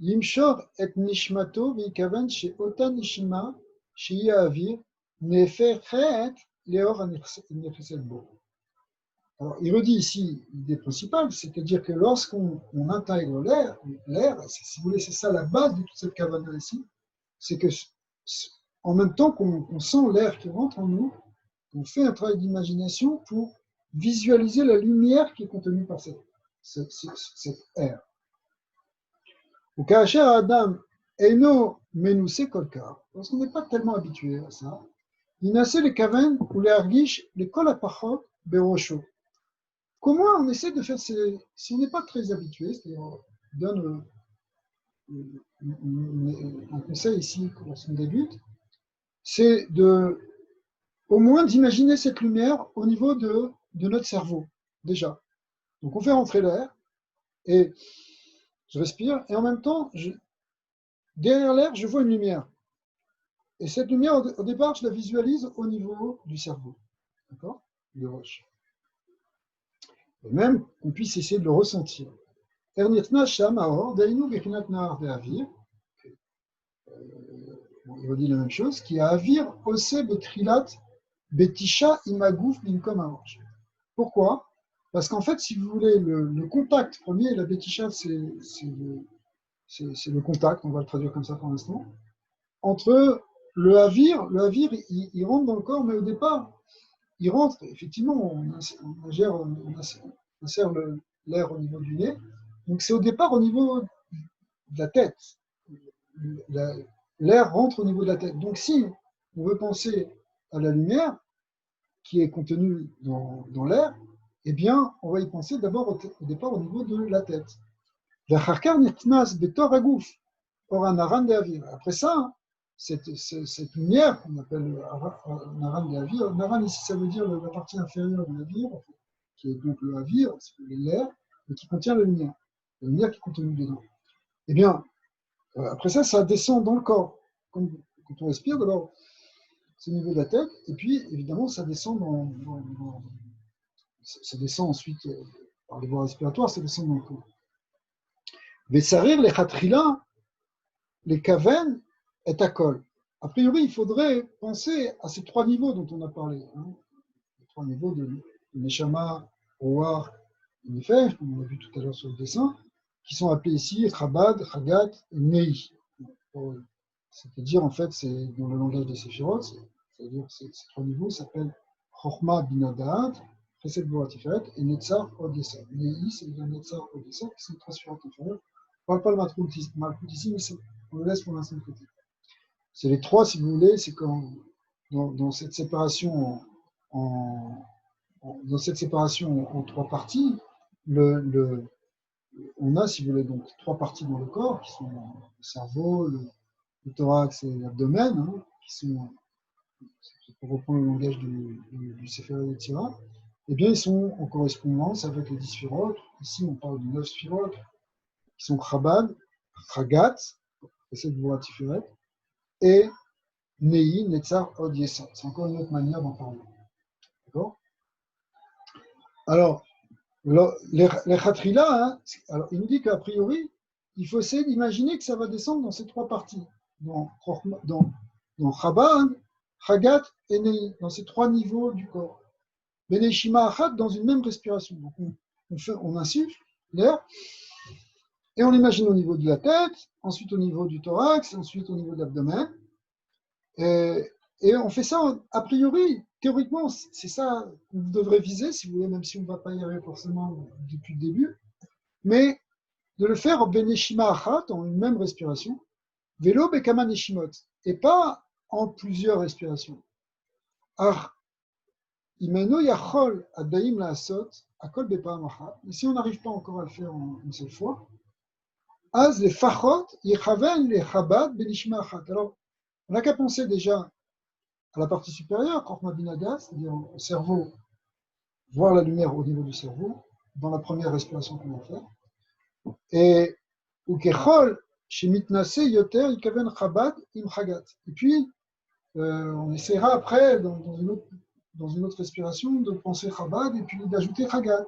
ימשוך את נשמתו ויקוון שאותה נשימה שהיא האוויר נהפכת לאור הנכנסת בו. Alors, il redit ici l'idée principale, c'est-à-dire que lorsqu'on intègre l'air, si vous voulez, c'est ça la base de toute cette kavana ici, c'est que en même temps qu'on sent l'air qui rentre en nous, on fait un travail d'imagination pour visualiser la lumière qui est contenue par cet air. Ou kacher Adam eno menoussé kolka, parce qu'on n'est pas tellement habitué à ça, il naissait les kaven ou les argish, les kol apachot berosho. Comment on essaie de faire si on n'est pas très habitué, c'est-à-dire on donne un conseil ici lorsqu'on débute, c'est au moins d'imaginer cette lumière au niveau de notre cerveau, déjà. Donc on fait rentrer l'air, et je respire, et en même temps, derrière l'air, je vois une lumière. Et cette lumière, au départ, je la visualise au niveau du cerveau. D'accord? De roche. Et même qu'on puisse essayer de le ressentir. Ernitna Shamaor, Dainu Bechinat Nahar de Avir. Il redit la même chose, qui a Avir Ose Betrilat Betisha Imagouf Minkom Arosh. Pourquoi? Parce qu'en fait, si vous voulez, le contact premier, la Betisha, c'est le contact, on va le traduire comme ça pour l'instant, entre le Avir, il rentre dans le corps, mais au départ, il rentre, effectivement, on insère l'air au niveau du nez, donc c'est au départ au niveau de la tête. L'air rentre au niveau de la tête. Donc si on veut penser à la lumière qui est contenue dans l'air, eh bien, on va y penser d'abord au départ au niveau de la tête. Après ça, cette lumière qu'on appelle Naran de Avir, Naran ici ça veut dire la partie inférieure de l'Avir, qui est donc le Avir, c'est l'air, mais qui contient la lumière qui est contenue dedans. Eh bien, après ça, ça descend dans le corps. Quand on respire, d'abord, c'est au niveau de la tête, et puis évidemment, ça descend ça descend ensuite par les voies respiratoires, ça descend dans le corps. Vesarir les khatrila, les kaven et akol. A priori, il faudrait penser à ces trois niveaux dont on a parlé. Les trois niveaux de Neshama, Roar et Nefesh, comme on l'a vu tout à l'heure sur le dessin, qui sont appelés ici Chabad, Chagat et Nei. C'est-à-dire, en fait, c'est dans le langage des Séphirot, c'est-à-dire ces trois niveaux s'appellent Chochma Binadaat, Chesed Gvura Tiferet et Netzar Od Yesod. Nei, c'est-à-dire Netzar Od Yesod, qui sont trois supérieurs inférieurs. On ne parle pas de Malchut ici, mais on le laisse pour l'instant de côté. C'est les trois, si vous voulez, c'est quand dans cette séparation dans cette séparation en trois parties, on a, si vous voulez, donc trois parties dans le corps, qui sont le cerveau, le thorax et l'abdomen, qui sont, pour reprendre le langage du Sefer Yetzirah, eh bien, ils sont en correspondance avec les 10 sphirotes. Ici, on parle de 9 sphirotes, qui sont Chabad, Chagat, Chesed Gvura Tiferet, et Nei, Netzar, Od Yesod. C'est encore une autre manière d'en parler. D'accord? Alors, les Khatrila, alors il nous dit qu'a priori, il faut essayer d'imaginer que ça va descendre dans ces trois parties, dans Chabad, Chagat et Nei, dans ces trois niveaux du corps. Beneshima Achat, dans une même respiration. Donc on insuffle l'air et on l'imagine au niveau de la tête, ensuite au niveau du thorax, ensuite au niveau de l'abdomen. Et on fait ça a priori, théoriquement, c'est ça que vous devrez viser, si vous voulez, même si on ne va pas y arriver forcément depuis le début, mais de le faire beneshima achat, en une même respiration, velo bekama neshimot, et pas en plusieurs respirations. Ar imeno yachol adaim laasot akol bepam achat, mais si on n'arrive pas encore à le faire en une seule fois, az les fachot yechaven les chabad beneshima achat. Alors, on n'a qu'à penser déjà à la partie supérieure, Chochma Binadat, c'est-à-dire au cerveau, voir la lumière au niveau du cerveau, dans la première respiration qu'on va faire. Et Ukechol, chez Mitnase, Yoter, Ikaven Chabad, Im Chagat. Et puis, on essaiera après, dans une autre respiration, de penser Chabad et puis d'ajouter Chagat.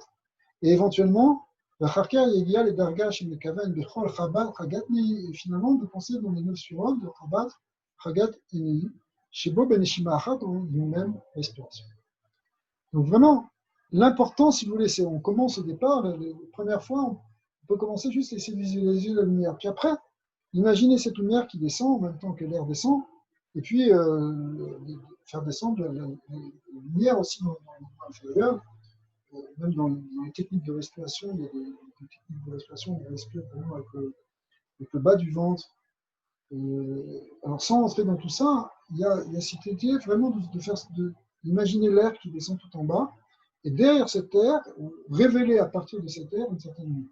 Et éventuellement, Charker, Yegia, les Darga, chez Mekaven, Bechol, Chabad, Chagat, et finalement de penser dans les 9 suivantes de Chabad, Chagat et Nei. Chez Bob et Neshima Achat, dans une même respiration. Donc vraiment, l'important, si vous voulez, c'est on commence au départ, la première fois, on peut commencer juste à essayer de visualiser la lumière. Puis après, imaginez cette lumière qui descend en même temps que l'air descend, et puis faire descendre la lumière aussi dans l'inférieur. Même dans les techniques de respiration, il y a des techniques de respiration où on respire vraiment avec le bas du ventre. Alors sans entrer dans tout ça, il y a cette idée vraiment d'imaginer l'air qui descend tout en bas, et derrière cet air, révéler à partir de cet air une certaine lumière.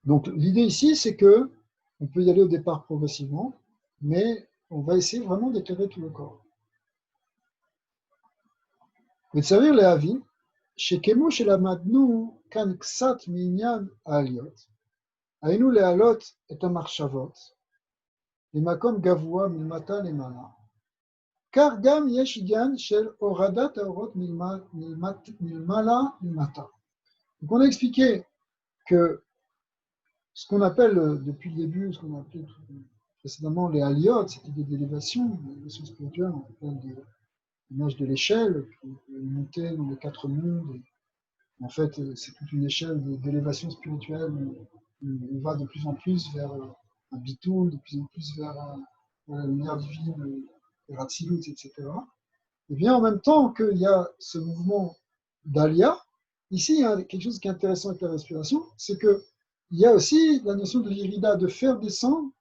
Donc l'idée ici, c'est que on peut y aller au départ progressivement, mais on va essayer vraiment d'éclairer tout le corps. וצריך להבין שכמו שלמדנו כאן קצת מעניין העליות, היינו להעלות את המחשבות למקום גבוה מלמטה למעלה, כך גם יש עניין של הורדת האורות מלמעלה למטה. Donc on a expliqué que ce qu'on appelle depuis le début, ce qu'on a appelé précédemment les aliyot, c'était des élévations spirituelles, on appelle l'image de l'échelle, une montée dans les 4 mondes. En fait, c'est toute une échelle d'élévation spirituelle où on va de plus en plus vers un bitoun, de plus en plus vers la lumière divine, vers Hatzilut, etc. Et bien en même temps qu'il y a ce mouvement d'Alia, ici il y a quelque chose qui est intéressant avec la respiration, c'est qu'il y a aussi la notion de l'irida, de faire descendre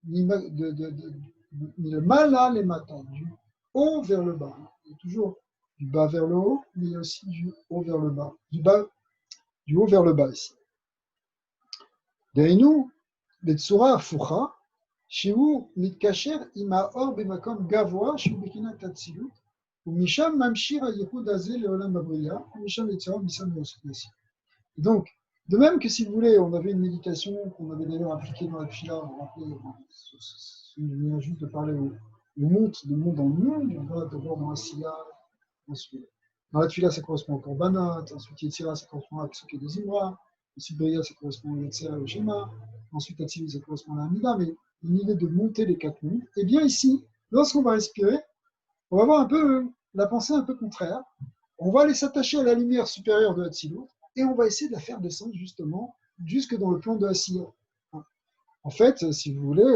le mala les matins, du haut vers le bas. Il y a toujours du bas vers le haut, mais il y a aussi du haut vers le bas, du haut vers le bas ici. Deinu, betsura fucha, shiu mitkacher ima or bemakom gavoa, shiu bekina tatzilut, ou misham mamshir ayehud azeh leolam babriya, ou misham etzara misam yosnasi. Donc, de même que si vous voulez, on avait une méditation qu'on avait d'ailleurs appliquée dans la Tfila, on vient juste de parler, on monte de monde en monde, on va d'abord dans la Silla, ensuite dans la Tfila ça correspond au Korbanat, ensuite Yetzira ça correspond à Psuké des Imra, ensuite Beria ça correspond au Yetzira et au Shema, ensuite Atzilut ça correspond à la Hamida, mais une idée de monter les 4 mondes. Et bien ici, lorsqu'on va respirer, on va avoir un peu la pensée un peu contraire, on va aller s'attacher à la lumière supérieure de Hatzilut, et on va essayer de la faire descendre justement jusque dans le plan de Asiya. En fait, si vous voulez,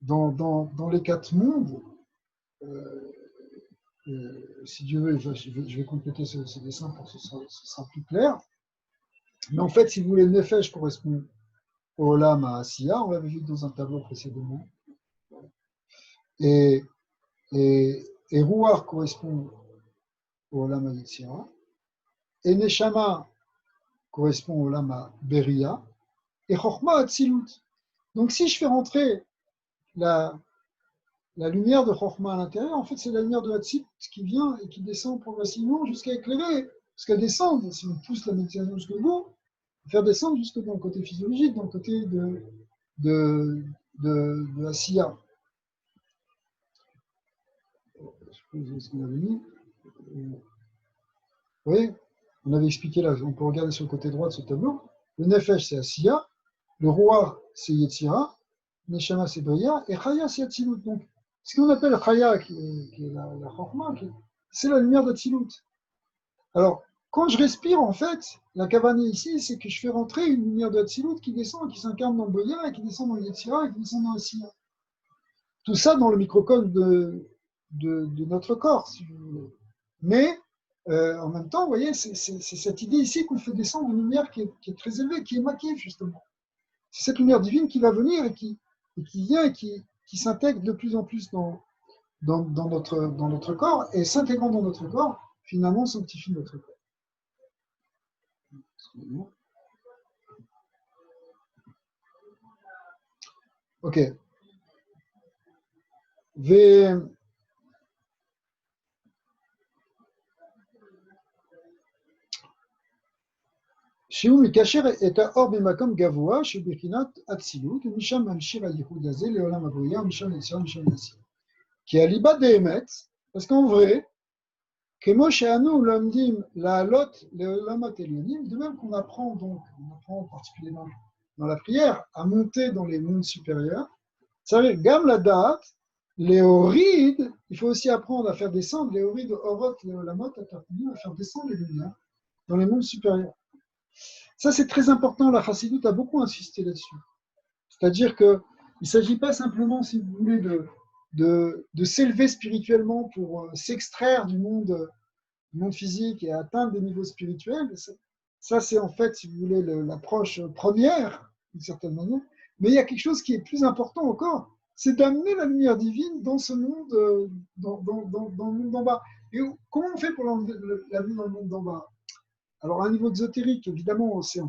dans les 4 mondes, si Dieu veut, je vais compléter ce dessin pour que ce sera plus clair. Mais en fait, si vous voulez, le Nefesh correspond au Olam à Asiya, on l'avait vu dans un tableau précédemment. Et Ruach correspond au Olam à Yetzira. Et Neshama correspond au Lama Beria, et Chochma Hatzilut. Donc si je fais rentrer la lumière de Chochma à l'intérieur, en fait c'est la lumière de Hatzilut qui vient et qui descend progressivement jusqu'à éclairer, jusqu'à descendre, si on pousse la méditation jusqu'au bout, faire descendre jusque dans le côté physiologique, dans le côté de Asiya. Je sais pas ce qu'on avait mis. Oui, on avait expliqué là, on peut regarder sur le côté droit de ce tableau. Le Nefesh c'est Asiya, le Roi c'est Yetzira, Neshama c'est Beria, et Chaya c'est Hatzilut. Donc, ce qu'on appelle Chaya, qui est la Chochma, c'est la lumière d'Hatzilut. Alors, quand je respire, en fait, la kavana ici, c'est que je fais rentrer une lumière de Hatzilut qui descend, qui s'incarne dans Beria, et qui descend dans Yetzira, et qui descend dans Asiya. Tout ça dans le microcosme de notre corps, si vous voulez. Mais, en même temps, vous voyez, c'est cette idée ici qu'on fait descendre une lumière qui est très élevée, qui est maquée, justement. C'est cette lumière divine qui va venir et qui vient et qui s'intègre de plus en plus dans notre corps, et s'intégrant dans notre corps, finalement sanctifie notre corps. Ok. שהוא מקשר את האור במקום גבוה שבבחינת אצילות, ומשם ממשיך הייחוד הזה לעולם הבריאה, ומשם יצירה ומשם נעשה. כי הליבה באמת, parce qu'en vrai, כמו שאנו לומדים לעלות לעולמות עליונים, de même qu'on apprend particulièrement dans la prière à monter dans les mondes supérieurs, ça veut dire gam la date, les orides, il faut aussi apprendre à faire descendre les orides orot, les olamot, à faire descendre les lumières dans les mondes supérieurs. Ça, c'est très important, la Chassidut a beaucoup insisté là-dessus. C'est-à-dire qu'il ne s'agit pas simplement, si vous voulez, de s'élever spirituellement pour s'extraire du monde physique et atteindre des niveaux spirituels. Ça, c'est en fait, si vous voulez, l'approche première, d'une certaine manière. Mais il y a quelque chose qui est plus important encore, c'est d'amener la lumière divine dans ce monde, dans le monde d'en bas. Et comment on fait pour l'amener dans le monde d'en bas? Alors, à un niveau ésotérique, évidemment, c'est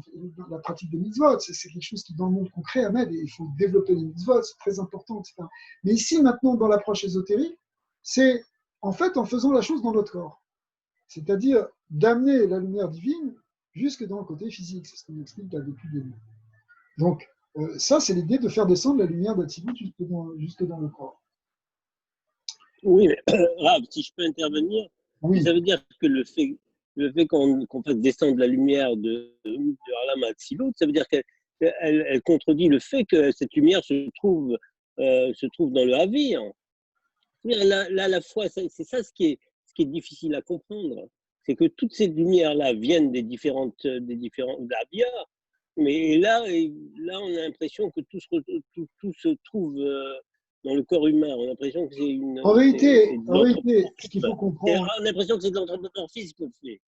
la pratique des mitzvot, c'est quelque chose qui, dans le monde concret, amène, et il faut développer les mitzvot, c'est très important, etc. Mais ici, maintenant, dans l'approche ésotérique, c'est en fait en faisant la chose dans notre corps. C'est-à-dire d'amener la lumière divine jusque dans le côté physique. C'est ce qu'on explique là depuis le début. Donc, ça, c'est l'idée de faire descendre la lumière d'Atsilut jusque dans le corps. Oui, mais Rav, si je peux intervenir, Oui. ça veut dire que le fait qu'on fasse descendre la lumière de Harlem à Atsilut, ça veut dire qu'elle contredit le fait que cette lumière se trouve dans le Havir. Là, à la fois, c'est ça ce qui est difficile à comprendre. C'est que toutes ces lumières-là viennent des différents Havirs, mais là, on a l'impression que tout se trouve dans le corps humain. On a l'impression que c'est une. En réalité, ce qu'il faut comprendre. On a l'impression que c'est de l'anthropomorphisme qu'on fait.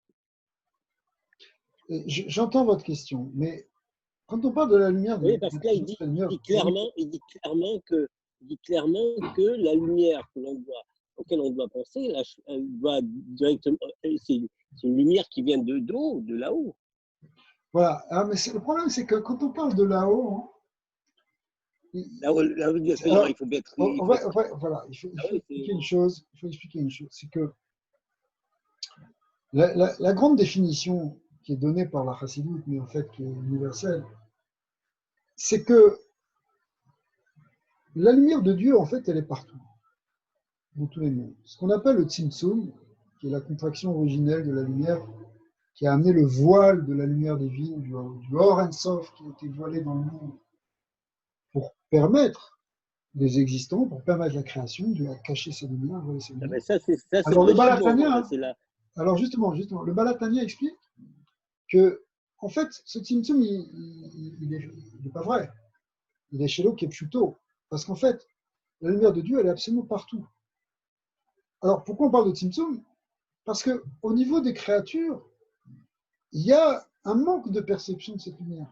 J'entends votre question, mais quand on parle de la lumière, oui, parce que là, il dit clairement que la lumière auquel on doit penser, là, elle doit directement. C'est une lumière qui vient de là-haut. Voilà. Ah, mais le problème, c'est que quand on parle de là-haut, alors, il faut bien être. Voilà, il faut expliquer une chose. C'est que la grande définition qui est donnée par la Chassidoute, mais en fait qui est universelle, c'est que la lumière de Dieu, en fait, elle est partout, dans tous les mondes. Ce qu'on appelle le Tzimtzum, qui est la contraction originelle de la lumière, qui a amené le voile de la lumière divine, du Or Ein Sof, qui a été voilé dans le monde, pour permettre des existants, pour permettre la création, de cacher sa lumière, voiler sa lumière. Alors le Baal HaTanya, alors justement, le Baal HaTanya explique que, en fait, ce Tzimtzum, il n'est pas vrai. Il est chez l'eau qui est Pshuto. Parce qu'en fait, la lumière de Dieu, elle est absolument partout. Alors, pourquoi on parle de Tzimtzum? Parce qu'au niveau des créatures, il y a un manque de perception de cette lumière.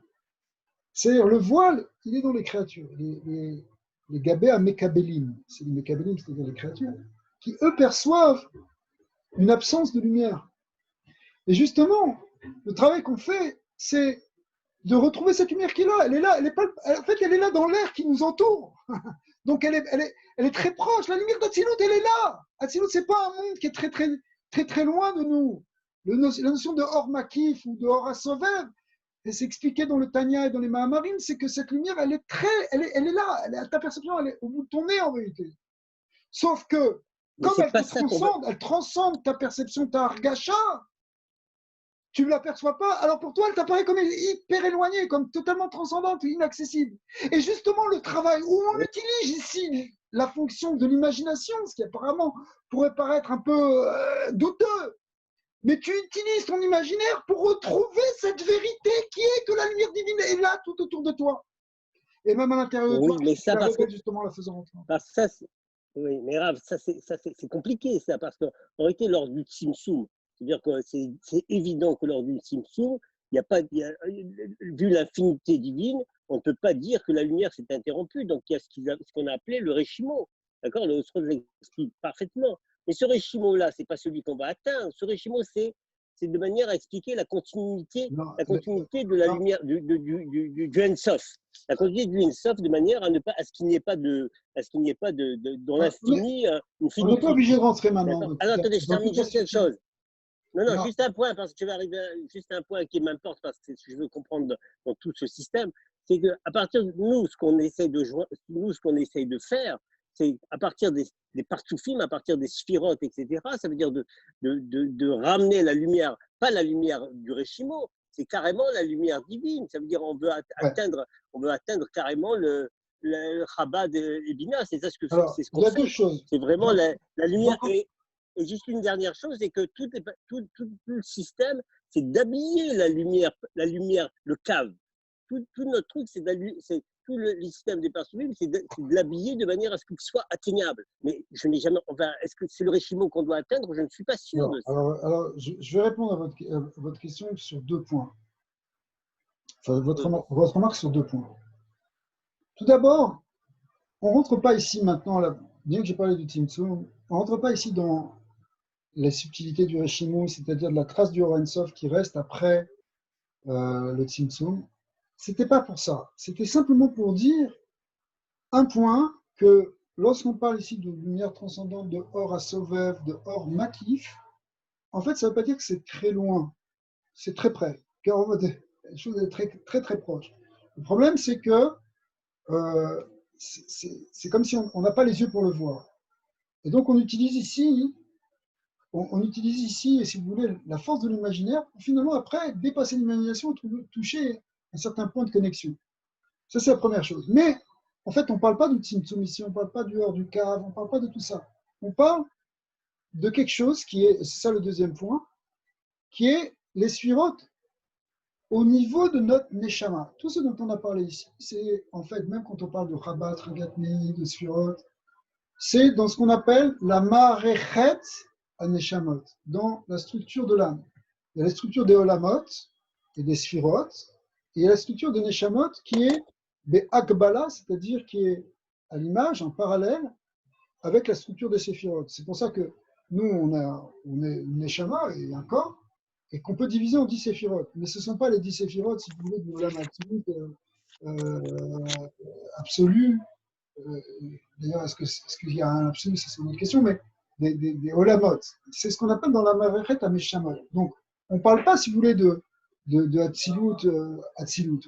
C'est-à-dire, le voile, il est dans les créatures. Les Gabé à Mekabelim, c'est les Mekabelim, c'est-à-dire les créatures, qui, eux, perçoivent une absence de lumière. Et justement, le travail qu'on fait, c'est de retrouver cette lumière qui est là. Elle est là, en fait, elle est là dans l'air qui nous entoure. Donc, elle est très proche. La lumière d'Atsilut, elle est là. Atsilut, ce n'est pas un monde qui est très, très, très, très loin de nous. La notion de Or Makif ou de Or HaSovev, et c'est expliqué dans le Tanya et dans les Mahamarim, c'est que cette lumière, elle est là. Ta perception, elle est au bout de ton nez, en réalité. Sauf que, comme elle transcende ta perception, ta Argasha, tu ne l'aperçois pas, alors pour toi, elle t'apparaît comme hyper éloignée, comme totalement transcendante, inaccessible. Et justement, le travail où on utilise ici la fonction de l'imagination, ce qui apparemment pourrait paraître un peu douteux, mais tu utilises ton imaginaire pour retrouver cette vérité qui est que la lumière divine est là tout autour de toi. Et même à l'intérieur de toi, mais ça, la révèle justement la faisant rentrer. Oui, mais Rav, ça c'est compliqué, ça, parce qu'en réalité, lors du Tzimtzum, c'est-à-dire que c'est évident que lors du Tzimtzum, vu l'infinité divine, on ne peut pas dire que la lumière s'est interrompue. Donc, il y a ce qu'on a appelé le Réchimo. D'accord? Le Osrod l'explique parfaitement. Mais ce Réchimo-là, ce n'est pas celui qu'on va atteindre. Ce Réchimo, c'est de manière à expliquer la continuité de la lumière du Ein-Sof. La continuité du Ein-Sof de manière à ce qu'il n'y ait pas dans l'infini une finitude. On n'est pas obligé de rentrer maintenant. Alors, attendez, je termine juste quelque chose. Non, juste un point, parce que je vais arriver juste un point qui m'importe, parce que je veux comprendre dans tout ce système, c'est qu'à partir de nous, ce qu'on essaye de faire, c'est à partir des partsoufim, à partir des sphirotes, etc., ça veut dire de ramener la lumière, pas la lumière du Réchimo, c'est carrément la lumière divine. Ça veut dire on veut atteindre carrément le Chabad et Bina. C'est ça ce qu'on fait. C'est vraiment la lumière. Et juste une dernière chose, c'est que tout le système, c'est d'habiller la lumière, le cave. Tout notre truc, tout le système des parsoufim, c'est de l'habiller de manière à ce qu'il soit atteignable. Mais je n'ai jamais. Enfin, est-ce que c'est le Réchimo qu'on doit atteindre? Je ne suis pas sûr de ça. Alors, je vais répondre à votre question sur 2 points. Enfin, votre remarque sur 2 points. Tout d'abord, on ne rentre pas ici maintenant, bien que j'ai parlé du Tzimtzum, on ne rentre pas ici dans les subtilités du Reshimon, c'est-à-dire de la trace du Or Ein Sof qui reste après le Tzimtzum. C'était pas pour ça. C'était simplement pour dire un point que lorsqu'on parle ici de lumière transcendante, de Or à Sovev, de Or Makif, en fait, ça ne veut pas dire que c'est très loin, c'est très près. Car la chose est très, très, très proche. Le problème, c'est que c'est comme si on n'a pas les yeux pour le voir. Et donc, on utilise ici, si vous voulez, la force de l'imaginaire pour finalement, après, dépasser l'imagination et toucher un certain point de connexion. Ça, c'est la première chose. Mais, en fait, on ne parle pas du Tzimtzum ici, on ne parle pas du hors du cave, on ne parle pas de tout ça. On parle de quelque chose qui est, c'est ça le deuxième point, qui est les sphirotes au niveau de notre Neshama. Tout ce dont on a parlé ici, c'est en fait, même quand on parle de Chabad, Ragatni, de sphirotes, c'est dans ce qu'on appelle la Marechet Neshamot, dans la structure de l'âme. Il y a la structure des Olamot et des sphirotes, et il y a la structure de Neshamot qui est des Akbala, c'est-à-dire qui est à l'image, en parallèle, avec la structure des Séphirot. C'est pour ça que nous, on est une Neshama et un corps, et qu'on peut diviser en 10 Séphirot. Mais ce ne sont pas les 10 Séphirot, si vous voulez, du Olam absolu. D'ailleurs, est-ce qu'il y a un absolu, c'est une autre question, mais des Olamot. C'est ce qu'on appelle dans la Marechet Ameshamot. Donc, on ne parle pas, si vous voulez, de Hatzilut.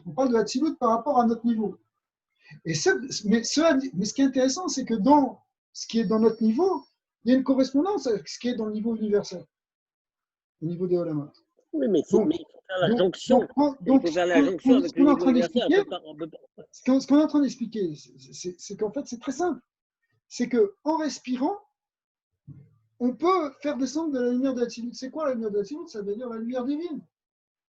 On parle de Hatzilut par rapport à notre niveau. Mais ce qui est intéressant, c'est que dans ce qui est dans notre niveau, il y a une correspondance avec ce qui est dans le niveau universel, au niveau des Olamot. Oui, mais il faut faire la jonction. Il faut faire la jonction avec le niveau universel. Ce qu'on est en train d'expliquer, c'est qu'en fait, c'est très simple. C'est qu'en respirant, on peut faire descendre de la lumière de l'Hatzilut. C'est quoi la lumière de l'Hatzilut? Ça veut dire la lumière divine.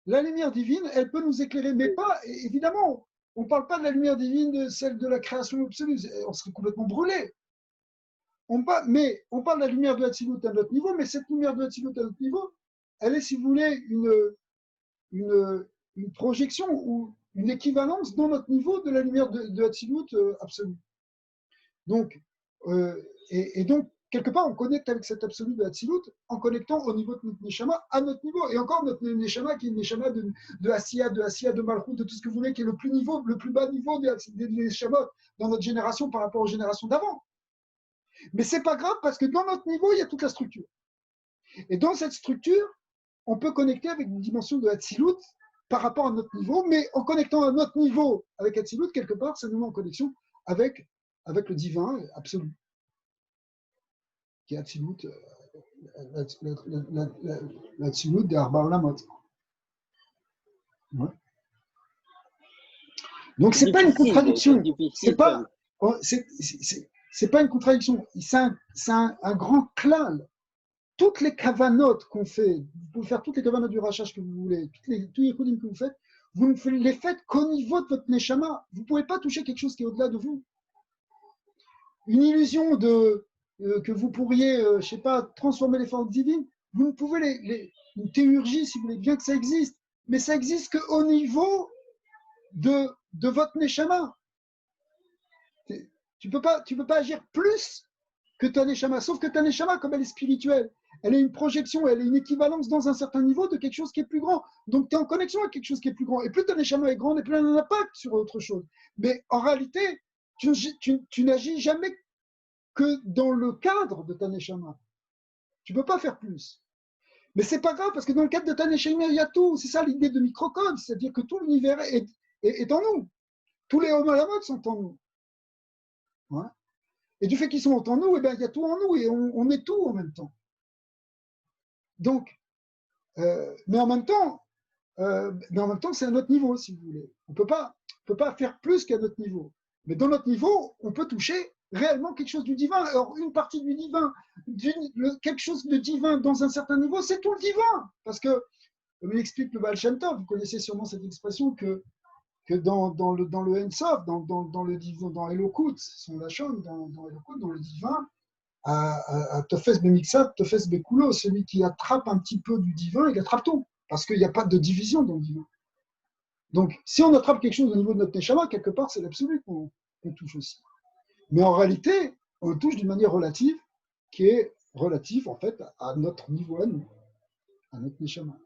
La lumière divine, elle peut nous éclairer, mais pas, évidemment, on ne parle pas de la lumière divine, de celle de la création absolue. On serait complètement brûlé. Mais on parle de la lumière de Hatzilut à notre niveau, mais cette lumière de Hatzilut à notre niveau, elle est, si vous voulez, une projection ou une équivalence dans notre niveau de la lumière de Hatzilut absolue. Donc, et donc, quelque part, on connecte avec cet absolu de Hatzilut en connectant au niveau de notre Neshama à notre niveau. Et encore, notre Neshama qui est une Neshama de Asiya, de Malchut, de tout ce que vous voulez, qui est le plus bas niveau des Neshamot dans notre génération par rapport aux générations d'avant. Mais ce n'est pas grave parce que dans notre niveau, il y a toute la structure. Et dans cette structure, on peut connecter avec une dimension de Hatzilut par rapport à notre niveau, mais en connectant à notre niveau avec Hatzilut, quelque part, ça nous met en connexion avec le divin absolu, qui est Hatzilut, l'Hatzilut des Arba Olamot. Ouais. Donc, ce n'est pas une contradiction. C'est pas une contradiction. C'est un grand klal. Toutes les kavanotes qu'on fait, vous pouvez faire toutes les kavanotes du rachach que vous voulez, tous les kodim que vous faites, vous ne les faites qu'au niveau de votre neshama. Vous ne pouvez pas toucher quelque chose qui est au-delà de vous. Une illusion que vous pourriez, je ne sais pas, transformer les forces divines, vous ne pouvez une théurgie, si vous voulez, bien que ça existe, mais ça existe qu'au niveau de votre neshama. Tu peux pas agir plus que ta neshama, sauf que ta neshama, comme elle est spirituelle, elle est une projection, elle est une équivalence dans un certain niveau de quelque chose qui est plus grand. Donc tu es en connexion avec quelque chose qui est plus grand. Et plus ta neshama est grande, et plus elle a un impact sur autre chose. Mais en réalité, tu n'agis jamais que dans le cadre de ta neshama. Tu ne peux pas faire plus. Mais c'est pas grave, parce que dans le cadre de ta neshama, il y a tout. C'est ça l'idée de microcode, c'est-à-dire que tout l'univers est en nous. Tous les homolamot sont en nous. Ouais. Et du fait qu'ils sont en nous, eh bien, il y a tout en nous et on est tout en même temps. Donc, mais en même temps, c'est à notre niveau, si vous voulez. On ne peut pas faire plus qu'à notre niveau. Mais dans notre niveau, on peut toucher réellement quelque chose du divin. Alors, une partie du divin, quelque chose de divin dans un certain niveau, c'est tout le divin. Parce que, comme il explique le Baal Shem Tov, vous connaissez sûrement cette expression que dans le Ensof, dans le divin, dans Elokut, son Lachon, dans Elokut, dans le divin, à Tofes Bemixat, Tofes Bekulo, celui qui attrape un petit peu du divin, il attrape tout, parce qu'il n'y a pas de division dans le divin. Donc, si on attrape quelque chose au niveau de notre Neshama, quelque part, c'est l'absolu qu'on touche aussi. Mais en réalité, on le touche d'une manière relative, qui est relatif en fait à notre niveau à nous, à notre neshama.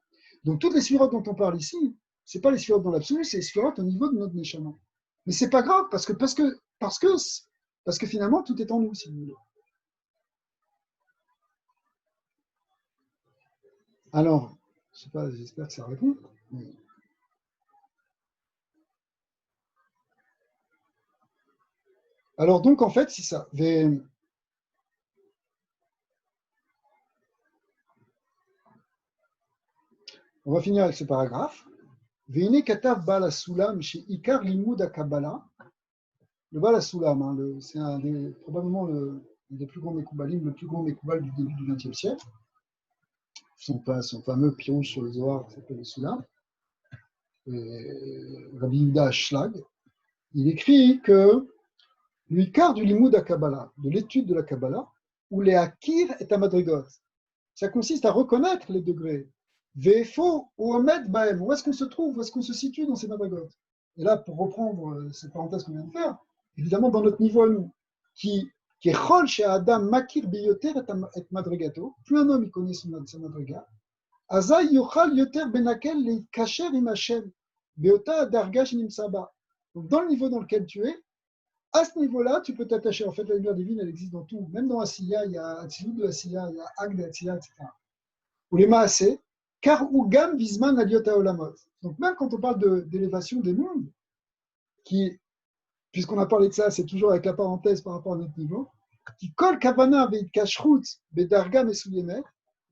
Donc toutes les sphirotes dont on parle ici, c'est pas les sphirotes dans l'absolu, c'est les sphirotes au niveau de notre neshama. Mais c'est pas grave parce que finalement tout est en nous, si vous voulez. Alors, je sais pas, j'espère que ça répond. Mais... Alors donc en fait c'est ça. On va finir avec ce paragraphe. Veine katav Baal HaSulam chez Ikar Limud HaKabbalah. Le Baal HaSulam, c'est probablement un des plus grands Mekoubalim, le plus grand Mekoubal du début du XXe siècle. Son fameux pirouche sur le Zohar qui s'appelle le Sulam. Rabbi Yehuda Ashlag. Il écrit que l'Ikar du Limud HaKabbalah, de l'étude de la Kabbalah, ou les Akir et Amadrigot, ça consiste à reconnaître les degrés. Ve'efo ou Omed Baem, où est-ce qu'on se trouve, où est-ce qu'on se situe dans ces madrigot. Et là, pour reprendre cette parenthèse qu'on vient de faire, évidemment, dans notre niveau à nous, qui est Chol chez Adam Makir Biyoter et Madrigato, plus un homme il connaît sa madriga, Azay Yochal Yoter Benakel le Kacher Imachem, Beota Dargash Nimsaba. Donc, dans le niveau dans lequel tu es, à ce niveau-là, tu peux t'attacher. En fait, la lumière divine, elle existe dans tout. Même dans Asiya, il y a Atzilut de Asiya, il y a Ag de Asiya, etc. Ou les Maaseh, car Ugam Visman Aliota Olamot. Donc, même quand on parle d'élévation des mondes, puisqu'on a parlé de ça, c'est toujours avec la parenthèse par rapport à notre niveau, qui colle Kavana avec Kashrut, Bedarga Mesuyemet,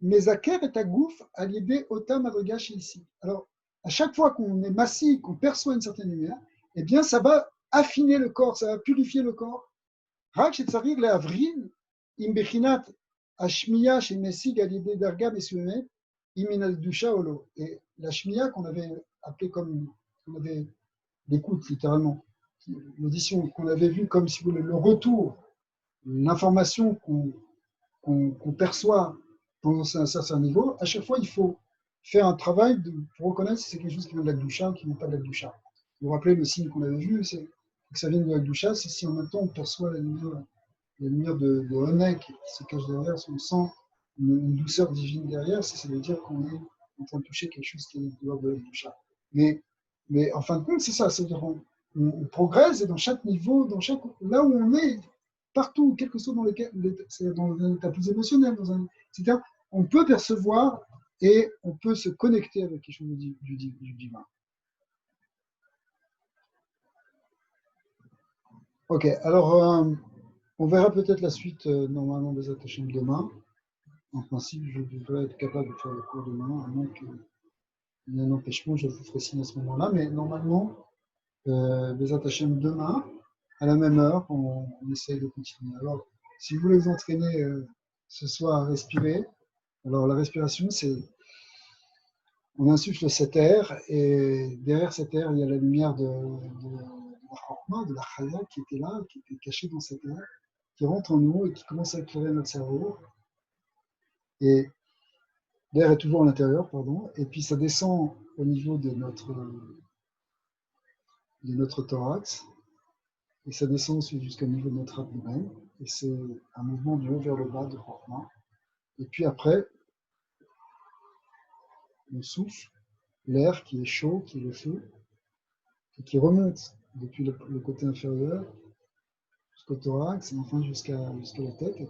Mezaker et Agouf, Aliédé Otam Adregash ici. Alors, à chaque fois qu'on est massif, qu'on perçoit une certaine lumière, eh bien, ça va affiner le corps, ça va purifier le corps. Rak Shetzarir le Avril, Imbechinat, Ashmiya, chez Messig, Aliédé Darga Mesuyemet, Iminal Dusha Olo. Et la Shmiya qu'on avait appelée comme, on avait l'écoute littéralement, l'audition qu'on avait vue comme si vous voulez le retour, l'information qu'on perçoit dans un certain niveau, à chaque fois il faut faire un travail pour reconnaître si c'est quelque chose qui vient de la Gdusha ou qui ne vient pas de la Gdusha. Vous vous rappelez le signe qu'on avait vu, c'est que ça vient de la Gdusha, c'est si en même temps on perçoit la lumière de Honek qui se cache derrière, si on sent une douceur divine derrière, ça veut dire qu'on est en train de toucher quelque chose qui est de l'ordre de la Gdusha. Mais en fin de compte, c'est ça, c'est-à-dire on progresse et dans chaque niveau, là où on est, partout, quel que soit dans un état plus émotionnel, etc., on peut percevoir et on peut se connecter avec quelque chose du divin. Ok, alors on verra peut-être la suite normalement des attachés demain. En principe, je devrais être capable de faire le cours demain, à moins qu'il y ait un empêchement, je vous ferai signe à ce moment-là, mais normalement, les attachés demain, à la même heure, on essaye de continuer. Alors, si vous voulez vous entraîner ce soir à respirer, alors la respiration, c'est on insuffle cet air et derrière cet air, il y a la lumière de la Chorma, de la Chaya qui était là, qui était cachée dans cet air, qui rentre en nous et qui commence à éclairer notre cerveau. Et l'air est toujours à l'intérieur, pardon, et puis ça descend au niveau de notre thorax, et ça descend ensuite jusqu'au niveau de notre abdomen, et c'est un mouvement du haut vers le bas de Chorma. Et puis après, on souffle l'air qui est chaud, qui est le feu, et qui remonte depuis le côté inférieur jusqu'au thorax, et enfin jusqu'à la tête, et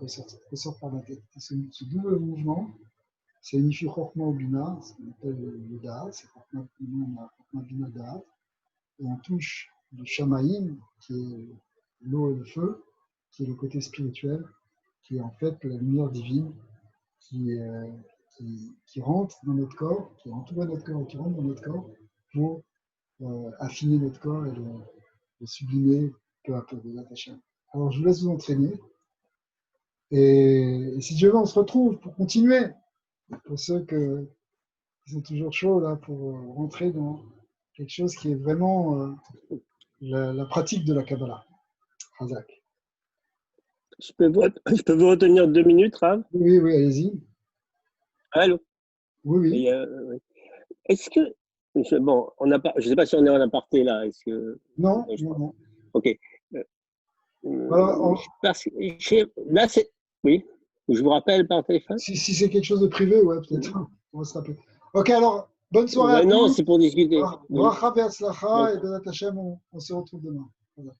ressort par la tête. Et ce double mouvement, ça unifie Chorma au Bina, ce qu'on appelle le Da'at, c'est Chorma Bina Da'at, et on touche du Shamaïm, qui est l'eau et le feu, qui est le côté spirituel, qui est en fait la lumière divine qui rentre dans notre corps, qui entoure notre corps et qui rentre dans notre corps pour affiner notre corps et le sublimer peu à peu, de l'attacher. Alors je vous laisse vous entraîner. Et si Dieu veut, on se retrouve pour continuer. Pour ceux qui sont toujours chauds là, pour rentrer dans quelque chose qui est vraiment la pratique de la Kabbalah. Hazak. Je peux vous retenir 2 minutes, Rav? Oui, allez-y. Allô? Oui. Oui. Est-ce que... Bon, je ne sais pas si on est en aparté là. Est-ce que... Non. Ok. Alors, là, c'est... Oui. Je vous rappelle par téléphone. Si c'est quelque chose de privé, ouais, peut-être. On va se rappeler. Ok, alors, bonne soirée à Non, tous. c'est pour discuter. Bracha ve'atzlacha et Bezat Hashem, on se retrouve demain. Voilà.